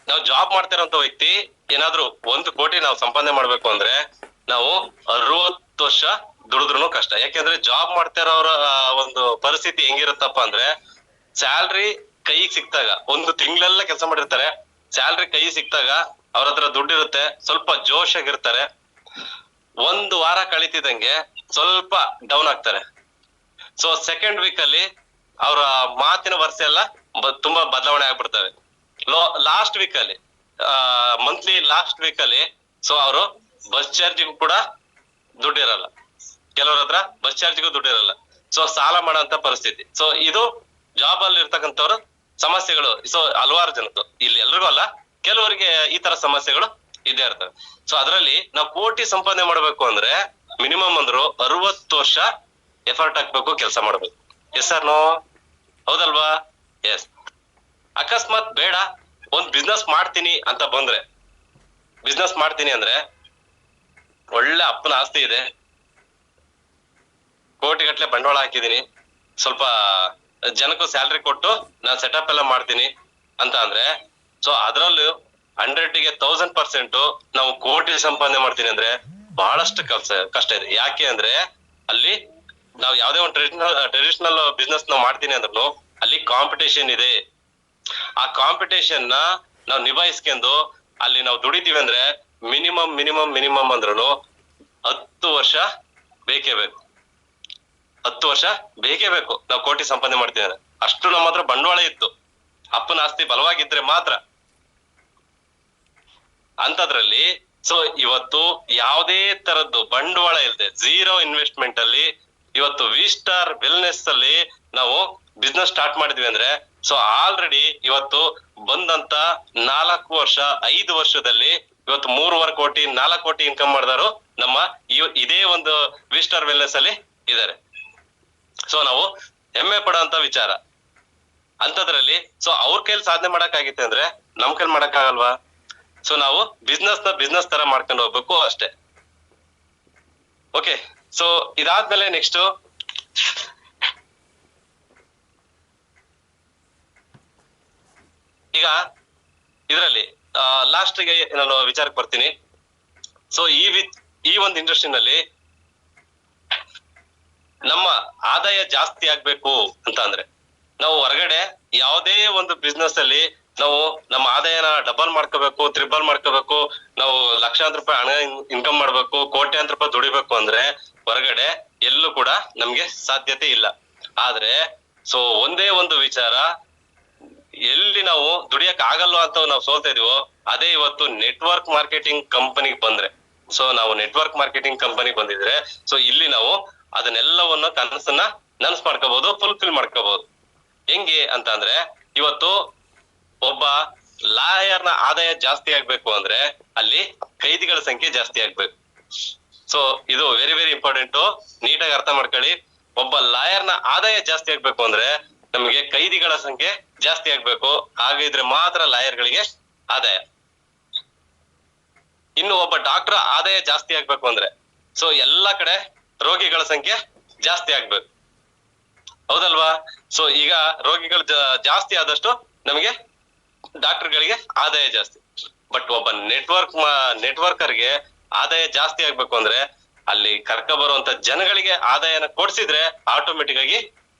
ನಾವು ಜಾಬ್ ಮಾಡ್ತಿರೋಂತ ವ್ಯಕ್ತಿ ಏನಾದ್ರು 1 ಕೋಟಿ ನಾವು ಸಂಪಾದನೆ ಮಾಡ್ಬೇಕು ಅಂದ್ರೆ ನಾವು 60 ವರ್ಷ ದುಡಿದ್ರು ಕಷ್ಟ. ಯಾಕೆಂದ್ರೆ ಜಾಬ್ ಮಾಡ್ತಿರೋರ ಒಂದು ಪರಿಸ್ಥಿತಿ ಹೆಂಗಿರುತ್ತಪ್ಪ ಅಂದ್ರೆ, ಸ್ಯಾಲ್ರಿ ಕೈಗೆ ಸಿಕ್ತಾಗ 1 ತಿಂಗಳೆಲ್ಲ ಕೆಲಸ ಮಾಡಿರ್ತಾರೆ, ಸ್ಯಾಲ್ರಿ ಕೈ ಸಿಕ್ತಾಗ ಅವ್ರ ಹತ್ರ ದುಡ್ಡಿರುತ್ತೆ, ಸ್ವಲ್ಪ ಜೋಶ್ ಆಗಿರ್ತಾರೆ. 1 ವಾರ ಕಳಿತಿದಂಗೆ ಸ್ವಲ್ಪ ಡೌನ್ ಆಗ್ತಾರೆ. ಸೊ ಸೆಕೆಂಡ್ ವೀಕ್ ಅಲ್ಲಿ ಅವರ ಮಾತಿನ ವರ್ಷ ಎಲ್ಲ ತುಂಬಾ ಬದಲಾವಣೆ ಆಗ್ಬಿಡ್ತವೆ. ಲಾಸ್ಟ್ ವೀಕ್ ಅಲ್ಲಿ ಮಂತ್ಲಿ ಲಾಸ್ಟ್ ವೀಕ್ ಅಲ್ಲಿ ಸೊ ಅವರು ಬಸ್ ಚಾರ್ಜಿಗೂ ಕೂಡ ದುಡ್ಡಿರಲ್ಲ, ಕೆಲವ್ರ ಹತ್ರ ಬಸ್ ಚಾರ್ಜ್ಗೂ ದುಡ್ಡಿರಲ್ಲ. ಸೊ ಸಾಲ ಮಾಡೋಂತ ಪರಿಸ್ಥಿತಿ. ಸೊ ಇದು ಜಾಬ್ ಅಲ್ಲಿ ಇರ್ತಕ್ಕಂಥವ್ರು ಸಮಸ್ಯೆಗಳು. ಸೊ ಹಲವಾರು ಜನದ್ದು, ಇಲ್ಲಿ ಎಲ್ರಿಗೂ ಅಲ್ಲ, ಕೆಲವರಿಗೆ ಈ ತರ ಸಮಸ್ಯೆಗಳು ಇದೇ ಇರ್ತವೆ. ಸೊ ಅದರಲ್ಲಿ ನಾವು ಕೋಟಿ ಸಂಪಾದನೆ ಮಾಡ್ಬೇಕು ಅಂದ್ರೆ ಮಿನಿಮಮ್ ಅಂದ್ರು 60 ವರ್ಷ ಎಫರ್ಟ್ ಹಾಕ್ಬೇಕು, ಕೆಲಸ ಮಾಡ್ಬೇಕು. ಎಸ್ ಸರ್ ನೋ, ಹೌದಲ್ವಾ? ಎಸ್. ಅಕಸ್ಮಾತ್ ಬೇಡ ಒಂದ್ ಬಿಸ್ನೆಸ್ ಮಾಡ್ತೀನಿ ಅಂತ ಬಂದ್ರೆ, ಬಿಸ್ನೆಸ್ ಮಾಡ್ತೀನಿ ಅಂದ್ರೆ ಒಳ್ಳೆ ಅಪ್ಪನ ಆಸ್ತಿ ಇದೆ, ಕೋಟಿಗಟ್ಲೆ ಬಂಡವಾಳ ಹಾಕಿದೀನಿ, ಸ್ವಲ್ಪ ಜನಕ್ಕೂ ಸ್ಯಾಲ್ರಿ ಕೊಟ್ಟು ನಾನ್ ಸೆಟಪ್ ಎಲ್ಲ ಮಾಡ್ತೀನಿ ಅಂತ ಅಂದ್ರೆ, ಸೊ ಅದ್ರಲ್ಲೂ 100ಗೆ 1000% ನಾವು ಕೋಟಿ ಸಂಪಾದನೆ ಮಾಡ್ತೀನಿ ಅಂದ್ರೆ ಬಹಳಷ್ಟು ಕಷ್ಟ ಇದೆ. ಯಾಕೆ ಅಂದ್ರೆ ಅಲ್ಲಿ ನಾವು ಯಾವ್ದೇ ಒಂದು ಟ್ರೆಡಿಷನಲ್ ಬಿಸ್ನೆಸ್ ನಾವು ಮಾಡ್ತೀನಿ ಅಂದ್ರೂ ಅಲ್ಲಿ ಕಾಂಪಿಟೇಷನ್ ಇದೆ. ಆ ಕಾಂಪಿಟೇಷನ್ ನ ನಾವು ನಿಭಾಯಿಸ್ಕೊಂಡು ಅಲ್ಲಿ ನಾವು ದುಡಿತೀವಿ ಅಂದ್ರೆ ಮಿನಿಮಮ್ ಅಂದ್ರೂ 10 ವರ್ಷ ಬೇಕೇ ಬೇಕು. 10 ವರ್ಷ ಬೇಕೇ ಬೇಕು ನಾವು ಕೋಟಿ ಸಂಪಾದನೆ ಮಾಡ್ತೀವಿ ಅಂದ್ರೆ. ಅಷ್ಟು ನಮ್ಮ ಹತ್ರ ಬಂಡವಾಳ ಇತ್ತು, ಅಪ್ಪನ ಆಸ್ತಿ ಬಲವಾಗಿದ್ರೆ ಮಾತ್ರ. ಅಂತದ್ರಲ್ಲಿ ಸೊ ಇವತ್ತು ಯಾವುದೇ ತರದ್ದು ಬಂಡವಾಳ ಇಲ್ಲದೆ ಝೀರೋ ಇನ್ವೆಸ್ಟ್ಮೆಂಟ್ ಅಲ್ಲಿ ಇವತ್ತು V-Star ವೆಲ್ನೆಸ್ ಅಲ್ಲಿ ನಾವು ಬಿಸ್ನೆಸ್ ಸ್ಟಾರ್ಟ್ ಮಾಡಿದ್ವಿ ಅಂದ್ರೆ, ಸೊ ಆಲ್ರೆಡಿ ಇವತ್ತು ಬಂದಂತ 4 ವರ್ಷ 5 ವರ್ಷದಲ್ಲಿ ಇವತ್ತು 3.5 ಕೋಟಿ 4 ಕೋಟಿ ಇನ್ಕಮ್ ಮಾಡಿದವರು ನಮ್ಮ ಇದೇ ಒಂದು V-Star ವೆಲ್ನೆಸ್ ಅಲ್ಲಿ ಇದ್ದಾರೆ. ಸೊ ನಾವು ಹೆಮ್ಮೆ ಪಡೋಂತ ವಿಚಾರ. ಅಂತದ್ರಲ್ಲಿ ಸೊ ಅವ್ರ ಕೈಲಿ ಸಾಧನೆ ಮಾಡಕ್ಕಾಗಿತ್ತೆ ಅಂದ್ರೆ ನಮ್ ಕೈಲಿ ಮಾಡಕ್ ಆಗಲ್ವಾ? ಸೊ ನಾವು ಬಿಸ್ನೆಸ್ ತರ ಮಾಡ್ಕೊಂಡು ಹೋಗ್ಬೇಕು ಅಷ್ಟೇ. ಓಕೆ, ಸೊ ಇದಾದ್ಮೇಲೆ ನೆಕ್ಸ್ಟ್ ಈಗ ಇದರಲ್ಲಿ ಲಾಸ್ಟ್ ಗೆ ನಾನು ವಿಚಾರಕ್ಕೆ ಬರ್ತೀನಿ. ಸೊ ಈ ಒಂದು ಇಂಡಸ್ಟ್ರಿನಲ್ಲಿ ನಮ್ಮ ಆದಾಯ ಜಾಸ್ತಿ ಆಗ್ಬೇಕು ಅಂತ ಅಂದ್ರೆ ನಾವು ಹೊರಗಡೆ ಯಾವುದೇ ಒಂದು ಬಿಸ್ನೆಸ್ ಅಲ್ಲಿ ನಾವು ನಮ್ಮ ಆದಾಯನ ಡಬಲ್ ಮಾಡ್ಕೋಬೇಕು, ತ್ರಿಬಲ್ ಮಾಡ್ಕೋಬೇಕು, ನಾವು ಲಕ್ಷಾಂತರ ರೂಪಾಯಿ ಹಣ ಇನ್ಕಮ್ ಮಾಡ್ಬೇಕು, ಕೋಟ್ಯಾಂತರ ರೂಪಾಯಿ ದುಡಿಬೇಕು ಅಂದ್ರೆ ಹೊರಗಡೆ ಎಲ್ಲೂ ಕೂಡ ನಮ್ಗೆ ಸಾಧ್ಯತೆ ಇಲ್ಲ. ಆದ್ರೆ ಸೊ ಒಂದೇ ಒಂದು ವಿಚಾರ, ಎಲ್ಲಿ ನಾವು ದುಡಿಯಕ್ ಆಗಲ್ವಾ ಅಂತ ನಾವು ಸೋಲ್ತಾ ಇದೀವೋ ಅದೇ ಇವತ್ತು ನೆಟ್ವರ್ಕ್ ಮಾರ್ಕೆಟಿಂಗ್ ಕಂಪನಿಗೆ ಬಂದ್ರೆ, ಸೊ ನಾವು ನೆಟ್ವರ್ಕ್ ಮಾರ್ಕೆಟಿಂಗ್ ಕಂಪನಿಗೆ ಬಂದಿದ್ರೆ ಸೊ ಇಲ್ಲಿ ನಾವು ಅದನ್ನೆಲ್ಲವನ್ನು ಕನಸನ್ನ ನನಸು ಮಾಡ್ಕೋಬಹುದು, ಫುಲ್ಫಿಲ್ ಮಾಡ್ಕೋಬಹುದು. ಹೆಂಗೆ ಅಂತ ಅಂದ್ರೆ ಇವತ್ತು ಒಬ್ಬ ಲಾಯರ್ನ ಆದಾಯ ಜಾಸ್ತಿ ಆಗ್ಬೇಕು ಅಂದ್ರೆ ಅಲ್ಲಿ ಕೈದಿಗಳ ಸಂಖ್ಯೆ ಜಾಸ್ತಿ ಆಗ್ಬೇಕು. ಸೊ ಇದು ವೆರಿ ವೆರಿ ಇಂಪಾರ್ಟೆಂಟ್, ನೀಟಾಗಿ ಅರ್ಥ ಮಾಡ್ಕೊಳ್ಳಿ. ಒಬ್ಬ ಲಾಯರ್ನ ಆದಾಯ ಜಾಸ್ತಿ ಆಗ್ಬೇಕು ಅಂದ್ರೆ ನಮಗೆ ಕೈದಿಗಳ ಸಂಖ್ಯೆ ಜಾಸ್ತಿ ಆಗ್ಬೇಕು, ಹಾಗಿದ್ರೆ ಮಾತ್ರ ಲಾಯರ್ಗಳಿಗೆ ಆದಾಯ. ಇನ್ನು ಒಬ್ಬ ಡಾಕ್ಟರ್ ಆದಾಯ ಜಾಸ್ತಿ ಆಗ್ಬೇಕು ಅಂದ್ರೆ ಸೊ ಎಲ್ಲಾ ಕಡೆ ರೋಗಿಗಳ ಸಂಖ್ಯೆ ಜಾಸ್ತಿ ಆಗ್ಬೇಕು, ಹೌದಲ್ವಾ? ಸೊ ಈಗ ರೋಗಿಗಳು ಜಾಸ್ತಿ ಆದಷ್ಟು ನಮಗೆ ಡಾಕ್ಟರ್ಗಳಿಗೆ ಆದಾಯ ಜಾಸ್ತಿ. ಬಟ್ ಒಬ್ಬ ನೆಟ್ವರ್ಕರ್ಗೆ ಆದಾಯ ಜಾಸ್ತಿ ಆಗ್ಬೇಕು ಅಂದ್ರೆ ಅಲ್ಲಿ ಕರ್ಕ ಬರುವಂತ ಜನಗಳಿಗೆ ಆದಾಯನ ಕೊಡ್ಸಿದ್ರೆ ಆಟೋಮೆಟಿಕ್ ಆಗಿ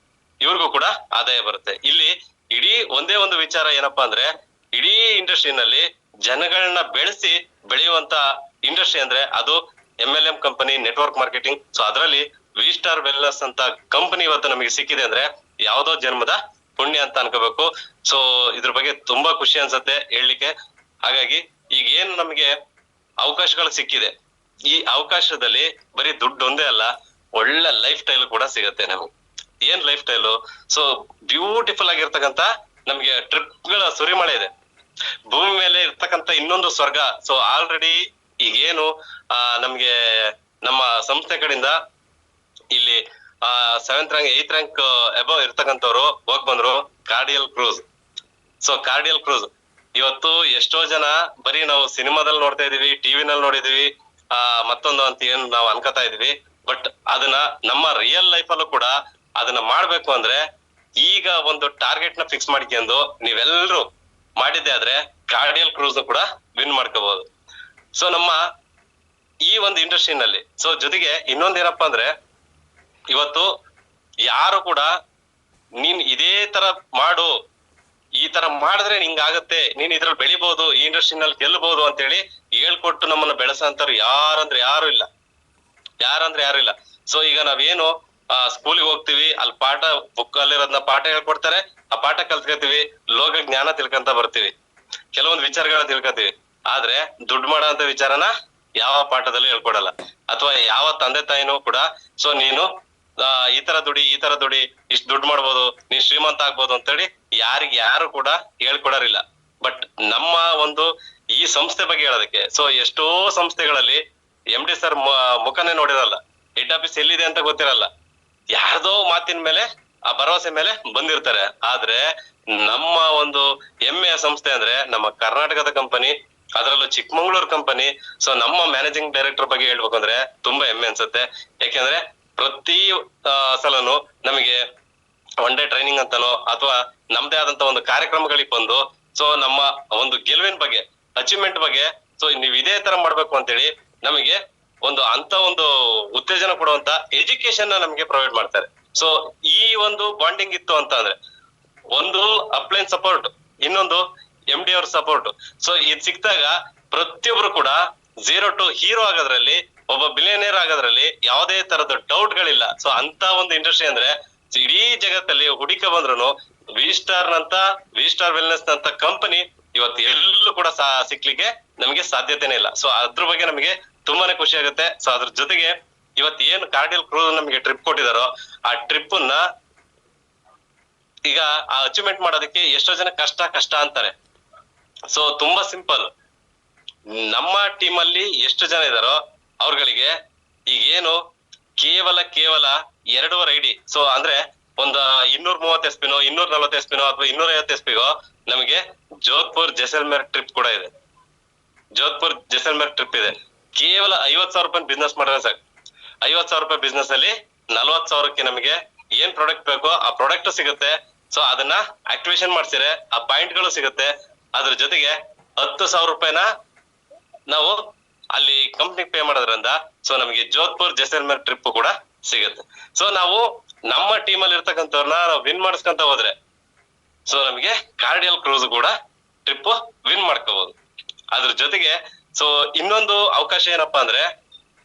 ಇವ್ರಿಗೂ ಕೂಡ ಆದಾಯ ಬರುತ್ತೆ. ಇಲ್ಲಿ ಇಡೀ ಒಂದೇ ಒಂದು ವಿಚಾರ ಏನಪ್ಪಾ ಅಂದ್ರೆ ಇಡೀ ಇಂಡಸ್ಟ್ರಿನಲ್ಲಿ ಜನಗಳನ್ನ ಬೆಳೆಸಿ ಬೆಳೆಯುವಂತ ಇಂಡಸ್ಟ್ರಿ ಅಂದ್ರೆ ಅದು MLM company, network marketing. So ಅದರಲ್ಲಿ ವಿ ಸ್ಟಾರ್ ವೆಲ್ನೆಸ್ ಅಂತ ಕಂಪನಿ ಇವತ್ತು ನಮಗೆ ಸಿಕ್ಕಿದೆ ಅಂದ್ರೆ ಯಾವ್ದೋ ಜನ್ಮದ ಪುಣ್ಯ ಅಂತ ಅನ್ಕೋಬೇಕು. ಸೊ ಇದ್ರ ಬಗ್ಗೆ ತುಂಬಾ ಖುಷಿ ಅನ್ಸತ್ತೆ ಹೇಳ್ಲಿಕ್ಕೆ. ಹಾಗಾಗಿ ಈಗ ಏನ್ ನಮ್ಗೆ ಅವಕಾಶಗಳು ಸಿಕ್ಕಿದೆ, ಈ ಅವಕಾಶದಲ್ಲಿ ಬರೀ ದುಡ್ಡು ಒಂದೇ ಅಲ್ಲ, ಒಳ್ಳೆ ಲೈಫ್ ಸ್ಟೈಲ್ ಕೂಡ ಸಿಗತ್ತೆ ನಮ್ಗೆ. ಏನ್ ಲೈಫ್ ಸ್ಟೈಲು? ಸೊ ಬ್ಯೂಟಿಫುಲ್ ಆಗಿರ್ತಕ್ಕಂತ ನಮ್ಗೆ ಟ್ರಿಪ್ ಗಳ ಸುರಿಮಳೆ ಇದೆ. ಭೂಮಿ ಮೇಲೆ ಇರ್ತಕ್ಕಂತ ಇನ್ನೊಂದು ಸ್ವರ್ಗ. ಸೊ ಆಲ್ರೆಡಿ ಈಗೇನು ನಮ್ಗೆ ನಮ್ಮ ಸಂಸ್ಥೆ ಕಡೆಯಿಂದ ಇಲ್ಲಿ 7th rank 8th rank above ಇರ್ತಕ್ಕಂಥವ್ರು ಹೋಗ್ ಬಂದ್ರು cordial cruise. So cordial cruise ಇವತ್ತು ಎಷ್ಟೋ ಜನ ಬರೀ ನಾವು ಸಿನಿಮಾದಲ್ಲಿ ನೋಡ್ತಾ ಇದೀವಿ, ಟಿವಿನಲ್ಲಿ ನೋಡಿದೀವಿ, ಮತ್ತೊಂದು ಅಂತ ಏನ್ ನಾವು ಅನ್ಕೋತಾ ಇದೀವಿ. ಬಟ್ ಅದನ್ನ ನಮ್ಮ ರಿಯಲ್ ಲೈಫ್ ಅಲ್ಲೂ ಕೂಡ ಅದನ್ನ ಮಾಡ್ಬೇಕು ಅಂದ್ರೆ ಈಗ ಒಂದು ಟಾರ್ಗೆಟ್ ನ ಫಿಕ್ಸ್ ಮಾಡ್ಕೊಂಡು ನೀವೆಲ್ಲರೂ ಮಾಡಿದ್ದೆ ಆದ್ರೆ ಕಾರ್ಡಿಯಲ್ ಕ್ರೂಸ್ ಕೂಡ ವಿನ್ ಮಾಡ್ಕೋಬಹುದು. ಸೊ ನಮ್ಮ ಈ ಒಂದು ಇಂಡಸ್ಟ್ರಿನಲ್ಲಿ ಸೊ ಜೊತೆಗೆ ಇನ್ನೊಂದೇನಪ್ಪಾ ಅಂದ್ರೆ ಇವತ್ತು ಯಾರು ಕೂಡ ನೀನ್ ಇದೇ ತರ ಮಾಡು, ಈ ತರ ಮಾಡಿದ್ರೆ ನಿಂಗಾಗತ್ತೆ, ನೀನ್ ಇದ್ರಲ್ಲಿ ಬೆಳಿಬಹುದು, ಈ ಇಂಡಸ್ಟ್ರಿನಲ್ಲಿ ಗೆಲ್ಲಬಹುದು ಅಂತ ಹೇಳಿ ಹೇಳ್ಕೊಟ್ಟು ನಮ್ಮನ್ನ ಬೆಳೆಸಂತಾರು ಯಾರಂದ್ರೆ ಯಾರು ಇಲ್ಲ. ಸೊ ಈಗ ನಾವೇನು ಸ್ಕೂಲಿಗೆ ಹೋಗ್ತಿವಿ, ಅಲ್ಲಿ ಪಾಠ ಬುಕ್ ಅಲ್ಲಿರೋದನ್ನ ಪಾಠ ಹೇಳ್ಕೊಡ್ತಾರೆ, ಆ ಪಾಠ ಕಲ್ತ್ಕೊತೀವಿ, ಲೋಕ ಜ್ಞಾನ ತಿಳ್ಕೊಂತ ಬರ್ತೀವಿ, ಕೆಲವೊಂದು ವಿಚಾರಗಳನ್ನ ತಿಳ್ಕೊತೀವಿ. ಆದ್ರೆ ದುಡ್ಡು ಮಾಡೋ ಅಂತ ವಿಚಾರನ ಯಾವ ಪಾಠದಲ್ಲೂ ಹೇಳ್ಕೊಡಲ್ಲ. ಅಥವಾ ಯಾವ ತಂದೆ ತಾಯಿನೂ ಕೂಡ ಸೊ ನೀನು ಈ ತರ ದುಡಿ ಇಷ್ಟು ದುಡ್ಡು ಮಾಡ್ಬೋದು, ನೀನ್ ಶ್ರೀಮಂತ ಆಗ್ಬೋದು ಅಂತೇಳಿ ಯಾರು ಕೂಡ ಹೇಳ್ಕೊಡೋರಿಲ್ಲ. ಬಟ್ ನಮ್ಮ ಒಂದು ಈ ಸಂಸ್ಥೆ ಬಗ್ಗೆ ಹೇಳೋದಕ್ಕೆ ಸೊ ಎಷ್ಟೋ ಸಂಸ್ಥೆಗಳಲ್ಲಿ MD ಸರ್ ಮುಖನೇ ನೋಡಿರಲ್ಲ, ಹೆಡ್ ಆಫೀಸ್ ಎಲ್ಲಿದೆ ಅಂತ ಗೊತ್ತಿರಲ್ಲ, ಯಾರ್ದೋ ಮಾತಿನ ಮೇಲೆ ಆ ಭರವಸೆ ಮೇಲೆ ಬಂದಿರ್ತಾರೆ. ಆದ್ರೆ ನಮ್ಮ ಒಂದು ಹೆಮ್ಮೆಯ ಸಂಸ್ಥೆ ಅಂದ್ರೆ ನಮ್ಮ ಕರ್ನಾಟಕದ ಕಂಪನಿ, ಅದರಲ್ಲೂ ಚಿಕ್ಕಮಂಗ್ಳೂರ್ ಕಂಪನಿ. ಸೊ ನಮ್ಮ ಮ್ಯಾನೇಜಿಂಗ್ ಡೈರೆಕ್ಟರ್ ಬಗ್ಗೆ ಹೇಳ್ಬೇಕು ಅಂದ್ರೆ ತುಂಬಾ ಹೆಮ್ಮೆ ಅನ್ಸುತ್ತೆ. ಯಾಕೆಂದ್ರೆ ಪ್ರತಿ ಸಲನು ನಮಗೆ ಒನ್ ಡೇ ಟ್ರೈನಿಂಗ್ ಅಂತಾನೋ ಅಥವಾ ನಮ್ದೇ ಆದಂತ ಒಂದು ಕಾರ್ಯಕ್ರಮಗಳಿಗೆ ಬಂದು ಸೊ ನಮ್ಮ ಒಂದು ಗೆಲುವಿನ ಬಗ್ಗೆ, ಅಚೀವ್ಮೆಂಟ್ ಬಗ್ಗೆ ಸೊ ನೀವ್ ಇದೇ ತರ ಮಾಡ್ಬೇಕು ಅಂತೇಳಿ ನಮಗೆ ಒಂದು ಉತ್ತೇಜನ ಕೊಡುವಂತ ಎಜುಕೇಶನ್ ನಮಗೆ ಪ್ರೊವೈಡ್ ಮಾಡ್ತಾರೆ. ಸೊ ಈ ಒಂದು ಬಾಂಡಿಂಗ್ ಇತ್ತು ಅಂತ ಅಂದ್ರೆ ಒಂದು ಅಪ್ಲೈನ್ ಸಪೋರ್ಟ್, ಇನ್ನೊಂದು MD ಅವ್ರ ಸಪೋರ್ಟ್. ಸೊ ಇದ್ ಸಿಕ್ತಾಗ ಪ್ರತಿಯೊಬ್ರು ಕೂಡ 0 to ಹೀರೋ ಆಗೋದ್ರಲ್ಲಿ, ಒಬ್ಬ ಬಿಲಿಯನೇರ್ ಆಗೋದ್ರಲ್ಲಿ ಯಾವುದೇ ತರದ ಡೌಟ್ ಗಳಿಲ್ಲ. ಸೊ ಅಂತ ಒಂದು ಇಂಡಸ್ಟ್ರಿ ಅಂದ್ರೆ ಇಡೀ ಜಗತ್ತಲ್ಲಿ ಹುಡುಕ ಬಂದ್ರು ವಿ ಸ್ಟಾರ್ ವೆಲ್ನೆಸ್ ನಂತ ಕಂಪನಿ ಇವತ್ತು ಎಲ್ಲೂ ಕೂಡ ಸಿಕ್ಲಿಕ್ಕೆ ನಮಗೆ ಸಾಧ್ಯತೆನೇ ಇಲ್ಲ. ಸೊ ಅದ್ರ ಬಗ್ಗೆ ನಮಗೆ ತುಂಬಾನೇ ಖುಷಿ ಆಗುತ್ತೆ. ಸೊ ಅದ್ರ ಜೊತೆಗೆ ಇವತ್ತು ಏನು ಕಾರ್ಡಿಯಲ್ ಕ್ರೂಸ್ ನಮಗೆ ಟ್ರಿಪ್ ಕೊಟ್ಟಿದಾರೋ ಆ ಟ್ರಿಪ್ ನ ಈಗ ಆ ಅಚೀವ್ಮೆಂಟ್ ಮಾಡೋದಕ್ಕೆ ಎಷ್ಟೋ ಜನ ಕಷ್ಟ ಅಂತಾರೆ. ಸೊ ತುಂಬಾ ಸಿಂಪಲ್, ನಮ್ಮ ಟೀಮ್ ಅಲ್ಲಿ ಎಷ್ಟು ಜನ ಇದಾರೋ ಅವ್ರಗಳಿಗೆ ಈಗೇನು ಕೇವಲ 2.5 ID, ಸೊ ಅಂದ್ರೆ ಒಂದು 230 SP 240 SP ಅಥವಾ 250 SP ನಮಗೆ ಜೋಧ್ಪುರ್ ಜೈಸಲ್ಮೇರ್ ಟ್ರಿಪ್ ಕೂಡ ಇದೆ. ಜೋಧ್ಪುರ್ ಜೈಸಲ್ಮೇರ್ ಟ್ರಿಪ್ ಇದೆ. ಕೇವಲ 50,000 ರೂಪಾಯಿ ಬಿಸ್ನೆಸ್ ಮಾಡಿದ್ರೆ ಸಾಕು. 50,000 ರೂಪಾಯಿ ಬಿಸ್ನೆಸ್ ಅಲ್ಲಿ 40,000ಕ್ಕೆ ನಮಗೆ ಏನ್ ಪ್ರಾಡಕ್ಟ್ ಬೇಕೋ ಆ ಪ್ರಾಡಕ್ಟ್ ಸಿಗುತ್ತೆ. ಸೊ ಅದನ್ನ ಆಕ್ಟಿವೇಶನ್ ಮಾಡ್ಸಿದ್ರೆ ಆ ಪಾಯಿಂಟ್ ಗಳು ಸಿಗುತ್ತೆ. ಅದ್ರ ಜೊತೆಗೆ 10,000 ರೂಪಾಯಿನ ನಾವು ಅಲ್ಲಿ ಕಂಪ್ನಿಗೆ ಪೇ ಮಾಡೋದ್ರಿಂದ ಸೊ ನಮಗೆ ಜೋಧ್ಪುರ್ ಜೈಸಲ್ಮೇರ್ ಟ್ರಿಪ್ ಕೂಡ ಸಿಗುತ್ತೆ. ಸೊ ನಾವು ನಮ್ಮ ಟೀಮ್ ಅಲ್ಲಿ ಇರ್ತಕ್ಕಂಥವ್ರನ್ನ ನಾವು ವಿನ್ ಮಾಡಿಸ್ಕೊಂತ ಹೋದ್ರೆ ಸೊ ನಮಗೆ ಕಾರ್ಡಿಯಲ್ ಕ್ರೂಸ್ ಕೂಡ ಟ್ರಿಪ್ ವಿನ್ ಮಾಡ್ಕೋಬಹುದು. ಅದ್ರ ಜೊತೆಗೆ ಸೊ ಇನ್ನೊಂದು ಅವಕಾಶ ಏನಪ್ಪಾ ಅಂದ್ರೆ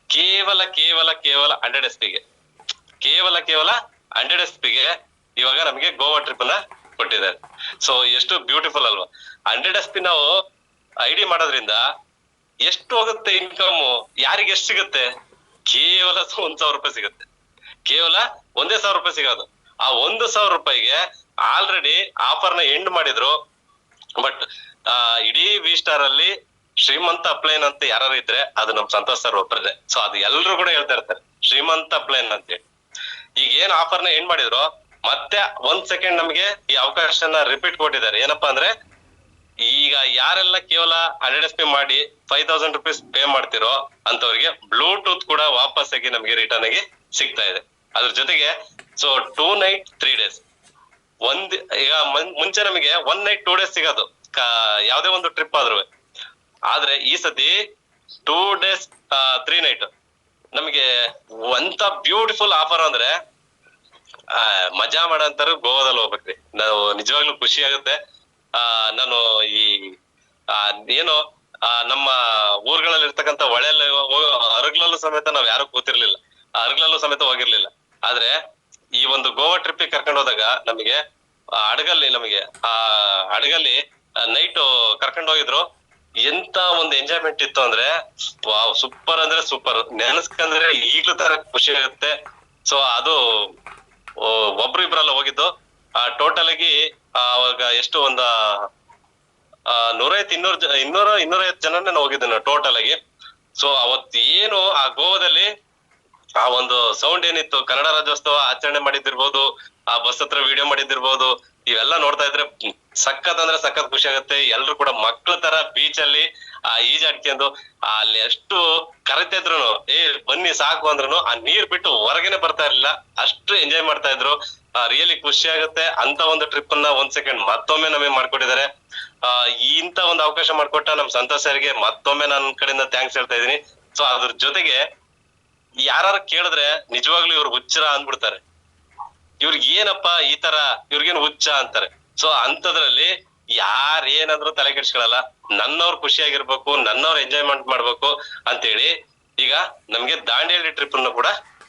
ಕೇವಲ 100 SP ಗೆ ಕೇವಲ 100 SP ಗೆ ಇವಾಗ ನಮಗೆ ಗೋವಾ ಟ್ರಿಪ್ ನ ಕೊಟ್ಟಿದ್ದಾರೆ. ಸೊ ಎಷ್ಟು ಬ್ಯೂಟಿಫುಲ್ ಅಲ್ವಾ. 100 SP ನಾವು ಐಡಿ ಮಾಡೋದ್ರಿಂದ ಎಷ್ಟು ಹೋಗುತ್ತೆ ಇನ್ಕಮ್, ಯಾರಿಗೆ ಎಷ್ಟು ಸಿಗುತ್ತೆ? ಕೇವಲ 1,000 ರೂಪಾಯಿ ಸಿಗುತ್ತೆ. ಕೇವಲ 1,000 ರೂಪಾಯಿ ಸಿಗೋದು. ಆ 1,000 ರೂಪಾಯಿಗೆ ಆಲ್ರೆಡಿ ಆಫರ್ ನ ಎಂಡ್ ಮಾಡಿದ್ರು. ಬಟ್ ಇಡೀ ವಿ ಸ್ಟಾರ್ ಅಲ್ಲಿ ಶ್ರೀಮಂತ ಅಪ್ಲೈನ್ ಅಂತ ಯಾರು ಇದ್ರೆ ಅದು ನಮ್ ಸಂತೋಷ್ ಸರ್ ಒಬ್ಬರೇ. ಸೊ ಅದು ಎಲ್ರು ಕೂಡ ಹೇಳ್ತಾ ಇರ್ತಾರೆ ಶ್ರೀಮಂತ ಅಪ್ಲೈನ್ ಅಂತೇಳಿ. ಈಗ ಏನ್ ಆಫರ್ ನ ಎಂಡ್ ಮಾಡಿದ್ರು ಮತ್ತೆ 1 ಸೆಕೆಂಡ್ ನಮಗೆ ಈ ಅವಕಾಶನ ರಿಪೀಟ್ ಕೊಟ್ಟಿದ್ದಾರೆ. ಏನಪ್ಪಾ ಅಂದ್ರೆ ಈಗ ಯಾರೆಲ್ಲ ಕೇವಲ 100 SP ಮಾಡಿ 5,000 ರೂಪೀಸ್ ಪೇ ಮಾಡ್ತಿರೋ ಅಂತವ್ರಿಗೆ ಬ್ಲೂಟೂತ್ ಕೂಡ ವಾಪಸ್ ಆಗಿ ನಮಗೆ ರಿಟರ್ನ್ ಆಗಿ ಸಿಗ್ತಾ ಇದೆ. ಅದ್ರ ಜೊತೆಗೆ ಸೊ 2 ನೈಟ್ 3 ಡೇಸ್ ಈಗ ಮುಂಚೆ ನಮಗೆ 1 ನೈಟ್ 2 ಡೇಸ್ ಸಿಗೋದು ಯಾವ್ದೇ ಒಂದು ಟ್ರಿಪ್ ಆದ್ರೂ. ಆದ್ರೆ ಈ ಸತಿ 2 ಡೇಸ್ 3 ನೈಟ್ ನಮಗೆ ಒಂತ ಬ್ಯೂಟಿಫುಲ್ ಆಫರ್ ಅಂದ್ರೆ ಮಜಾ ಮಾಡಂತಾರು ಗೋವಾದಲ್ಲಿ ಹೋಗ್ಬೇಕ್ರಿ. ನಾವು ನಿಜವಾಗ್ಲೂ ಖುಷಿ ಆಗುತ್ತೆ. ನಾನು ಈ ಏನು ನಮ್ಮ ಊರುಗಳಲ್ಲಿ ಇರ್ತಕ್ಕಂಥ ಹೊಳೆಯಲ್ಲಿ ಹರಗ್ಲಲ್ಲೂ ಸಮೇತ ನಾವ್ ಯಾರು ಕೂತಿರ್ಲಿಲ್ಲ, ಹರಗ್ಲಲ್ಲೂ ಸಮೇತ ಹೋಗಿರ್ಲಿಲ್ಲ. ಆದ್ರೆ ಈ ಒಂದು ಗೋವಾ ಟ್ರಿಪ್ ಕರ್ಕೊಂಡು ಹೋದಾಗ ನಮಗೆ ಹಡಗಲ್ಲಿ ಹಡಗಲ್ಲಿ ನೈಟ್ ಕರ್ಕೊಂಡು ಹೋಗಿದ್ರು. ಎಂತ ಒಂದು ಎಂಜಾಯ್ಮೆಂಟ್ ಇತ್ತು ಅಂದ್ರೆ ವಾವ್, ಸೂಪರ್ ಅಂದ್ರೆ ಸೂಪರ್. ನೆನಸ್ಕಂದ್ರೆ ಈಗ್ಲೂ ತರ ಖುಷಿ ಆಗುತ್ತೆ. ಸೊ ಅದು ಒಬ್ರು ಇಬ್ರಲ್ಲ ಹೋಗಿದ್ದು. ಟೋಟಲ್ ಆಗಿ ಅವಾಗ ಎಷ್ಟು ಒಂದ 150-200 ಜನನೇ ಹೋಗಿದ್ದೆ ಟೋಟಲ್ ಆಗಿ. ಸೊ ಅವತ್ ಏನು ಆ ಗೋವಾದಲ್ಲಿ ಆ ಒಂದು ಸೌಂಡ್ ಏನಿತ್ತು, ಕನ್ನಡ ರಾಜ್ಯೋತ್ಸವ ಆಚರಣೆ ಮಾಡಿದ್ದಿರ್ಬೋದು, ಆ ಬಸ್ ಹತ್ರ ವಿಡಿಯೋ ಮಾಡಿದ್ದಿರ್ಬೋದು, ಇವೆಲ್ಲ ನೋಡ್ತಾ ಇದ್ರೆ ಸಖತ್ ಅಂದ್ರೆ ಸಖತ್ ಖುಷಿ ಆಗುತ್ತೆ. ಎಲ್ರು ಕೂಡ ಮಕ್ಳ ತರ ಬೀಚ್ ಅಲ್ಲಿ ಈಜಾಡ್ಕೊಂಡು ಅಲ್ಲಿ ಎಷ್ಟು ಕರೆತಿದ್ರು ಬನ್ನಿ ಸಾಕು ಅಂದ್ರು ಆ ನೀರ್ ಬಿಟ್ಟು ಹೊರಗೇನೆ ಬರ್ತಾ ಇರ್ಲಿಲ್ಲ, ಅಷ್ಟು ಎಂಜಾಯ್ ಮಾಡ್ತಾ ಇದ್ರು. ರಿಯಲಿ ಖುಷಿ ಆಗುತ್ತೆ. ಅಂತ ಒಂದು ಟ್ರಿಪ್ ಅನ್ನ 1 ಸೆಕೆಂಡ್ ಮತ್ತೊಮ್ಮೆ ನಮಗೆ ಮಾಡ್ಕೊಟ್ಟಿದ್ದಾರೆ. ಇಂತ ಒಂದು ಅವಕಾಶ ಮಾಡ್ಕೊಟ್ಟ ನಮ್ ಸಂತೋಷ್ ಸರ್ಗೆ ಮತ್ತೊಮ್ಮೆ ನನ್ನ ಕಡೆಯಿಂದ ಥ್ಯಾಂಕ್ಸ್ ಹೇಳ್ತಾ ಇದೀನಿ. ಸೊ ಅದ್ರ ಜೊತೆಗೆ ಯಾರು ಕೇಳಿದ್ರೆ ನಿಜವಾಗ್ಲೂ ಇವ್ರು ಹುಚ್ಚರ ಅಂದ್ಬಿಡ್ತಾರೆ. ಇವ್ರಿಗೆ ಏನಪ್ಪಾ ಈ ತರ, ಇವ್ರಿಗೇನು ಹುಚ್ಚ ಅಂತಾರೆ. ಸೊ ಅಂತದ್ರಲ್ಲಿ ಯಾರ್ ಏನಾದ್ರು ತಲೆ ಕೆಡ್ಸ್ಕೊಳಲ್ಲ. ನನ್ನವ್ರು ಖುಷಿಯಾಗಿರ್ಬೇಕು, ನನ್ನವ್ರು ಎಂಜಾಯ್ಮೆಂಟ್ ಮಾಡ್ಬೇಕು ಅಂತೇಳಿ ಈಗ ನಮ್ಗೆ ದಾಂಡೇಲಿ ಟ್ರಿಪ್ ಅನ್ನು ಕೂಡ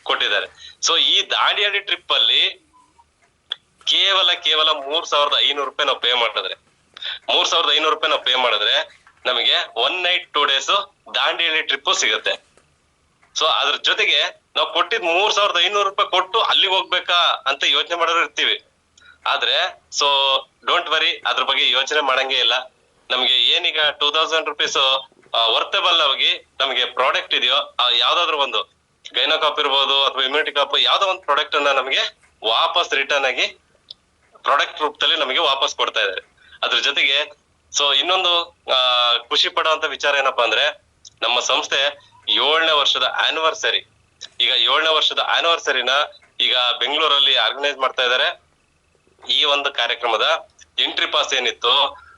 ಕೊಟ್ಟಿದ್ದಾರೆ. ಸೊ ಈ ದಾಂಡೇಲಿ ಟ್ರಿಪ್ ಅಲ್ಲಿ ಕೇವಲ 3,500 ರೂಪಾಯಿ ನಾವು ಪೇ ಮಾಡಿದ್ರೆ 3,500 ರೂಪಾಯಿ ನಾವು ಪೇ ಮಾಡಿದ್ರೆ ನಮಗೆ 1 ನೈಟ್ 2 ಡೇಸ್ ದಾಂಡೇಲಿ ಟ್ರಿಪ್ ಸಿಗುತ್ತೆ. ಸೊ ಅದ್ರ ಜೊತೆಗೆ ನಾವು ಕೊಟ್ಟಿದ್ 3,500 ರೂಪಾಯಿ ಕೊಟ್ಟು ಅಲ್ಲಿಗೆ ಹೋಗ್ಬೇಕಾ ಅಂತ ಯೋಚನೆ ಮಾಡೋರು ಇರ್ತೀವಿ. ಆದ್ರೆ ಸೊ ಡೋಂಟ್ ವರಿ, ಅದ್ರ ಬಗ್ಗೆ ಯೋಚನೆ ಮಾಡಂಗೆ ಇಲ್ಲ. ನಮ್ಗೆ ಏನೀಗ 2,000 ರೂಪೀಸ್ ವರ್ತಬಲ್ ಆಗಿ ನಮಗೆ ಪ್ರಾಡಕ್ಟ್ ಇದೆಯೋ ಯಾವ್ದಾದ್ರು ಒಂದು ಗೈನೋಕಾಪ್ ಇರ್ಬೋದು ಅಥವಾ ಇಮ್ಯುನಿಟಿ ಕಾಪ್, ಯಾವ್ದೋ ಒಂದು ಪ್ರಾಡಕ್ಟ್ ಅನ್ನ ನಮಗೆ ವಾಪಸ್ ರಿಟರ್ನ್ ಆಗಿ ಪ್ರಾಡಕ್ಟ್ ರೂಪದಲ್ಲಿ ನಮಗೆ ವಾಪಸ್ ಕೊಡ್ತಾ ಇದ್ದಾರೆ. ಅದ್ರ ಜೊತೆಗೆ ಸೊ ಇನ್ನೊಂದು ಖುಷಿ ಪಡುವಂತ ವಿಚಾರ ಏನಪ್ಪಾ ಅಂದ್ರೆ ನಮ್ಮ ಸಂಸ್ಥೆ 7ನೇ ವರ್ಷದ ಆನಿವರ್ಸರಿ, ಈಗ 7ನೇ ವರ್ಷದ ಆನಿವರ್ಸರಿನ ಈಗ ಬೆಂಗಳೂರಲ್ಲಿ ಆರ್ಗನೈಸ್ ಮಾಡ್ತಾ ಇದ್ದಾರೆ. ಈ ಒಂದು ಕಾರ್ಯಕ್ರಮದ ಎಂಟ್ರಿ ಪಾಸ್ ಏನಿತ್ತು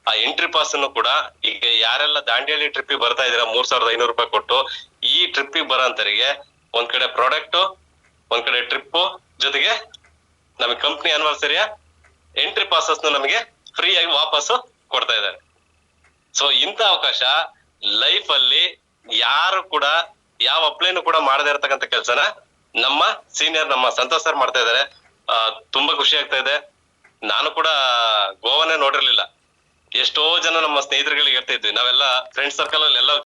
ಆ ಎಂಟ್ರಿ ಪಾಸ್ ಅನ್ನು ಕೂಡ ಈಗ ಯಾರೆಲ್ಲ ದಾಂಡೇಲಿ ಟ್ರಿಪ್ ಬರ್ತಾ ಇದೀರಾ 3,500 ರೂಪಾಯಿ ಕೊಟ್ಟು, ಈ ಟ್ರಿಪ್ ಬರೋಂತರಿಗೆ ಒಂದ್ ಕಡೆ ಪ್ರಾಡಕ್ಟ್, ಒಂದ್ ಕಡೆ ಟ್ರಿಪ್, ಜೊತೆಗೆ ನಮಗೆ ಕಂಪ್ನಿ ಆನಿವರ್ಸರಿಯ ಎಂಟ್ರಿ ಪಾಸಸ್ ನಮಗೆ ಫ್ರೀ ಆಗಿ ವಾಪಸ್ಸು ಕೊಡ್ತಾ ಇದ್ದಾರೆ. ಸೊ ಇಂತ ಅವಕಾಶ ಲೈಫ್ ಅಲ್ಲಿ ಯಾರು ಕೂಡ ಯಾವ ಅಪ್ಲೈನು ಕೂಡ ಮಾಡದೇ ಇರತಕ್ಕಂತ ಕೆಲ್ಸನ ನಮ್ಮ ಸೀನಿಯರ್ ನಮ್ಮ ಸಂತೋಷ್ ಸರ್ ಮಾಡ್ತಾ ಇದಾರೆ. ತುಂಬಾ ಖುಷಿ ಆಗ್ತಾ ಇದೆ. ನಾನು ಕೂಡ ಗೋವಾನೇ ನೋಡಿರ್ಲಿಲ್ಲ. ಎಷ್ಟೋ ಜನ ನಮ್ಮ ಸ್ನೇಹಿತರುಗಳಿಗೆ ಹೇಳ್ತಾ ಇದ್ವಿ, ನಾವೆಲ್ಲ ಫ್ರೆಂಡ್ ಸರ್ಕಲ್ ಅಲ್ಲಿ ಎಲ್ಲ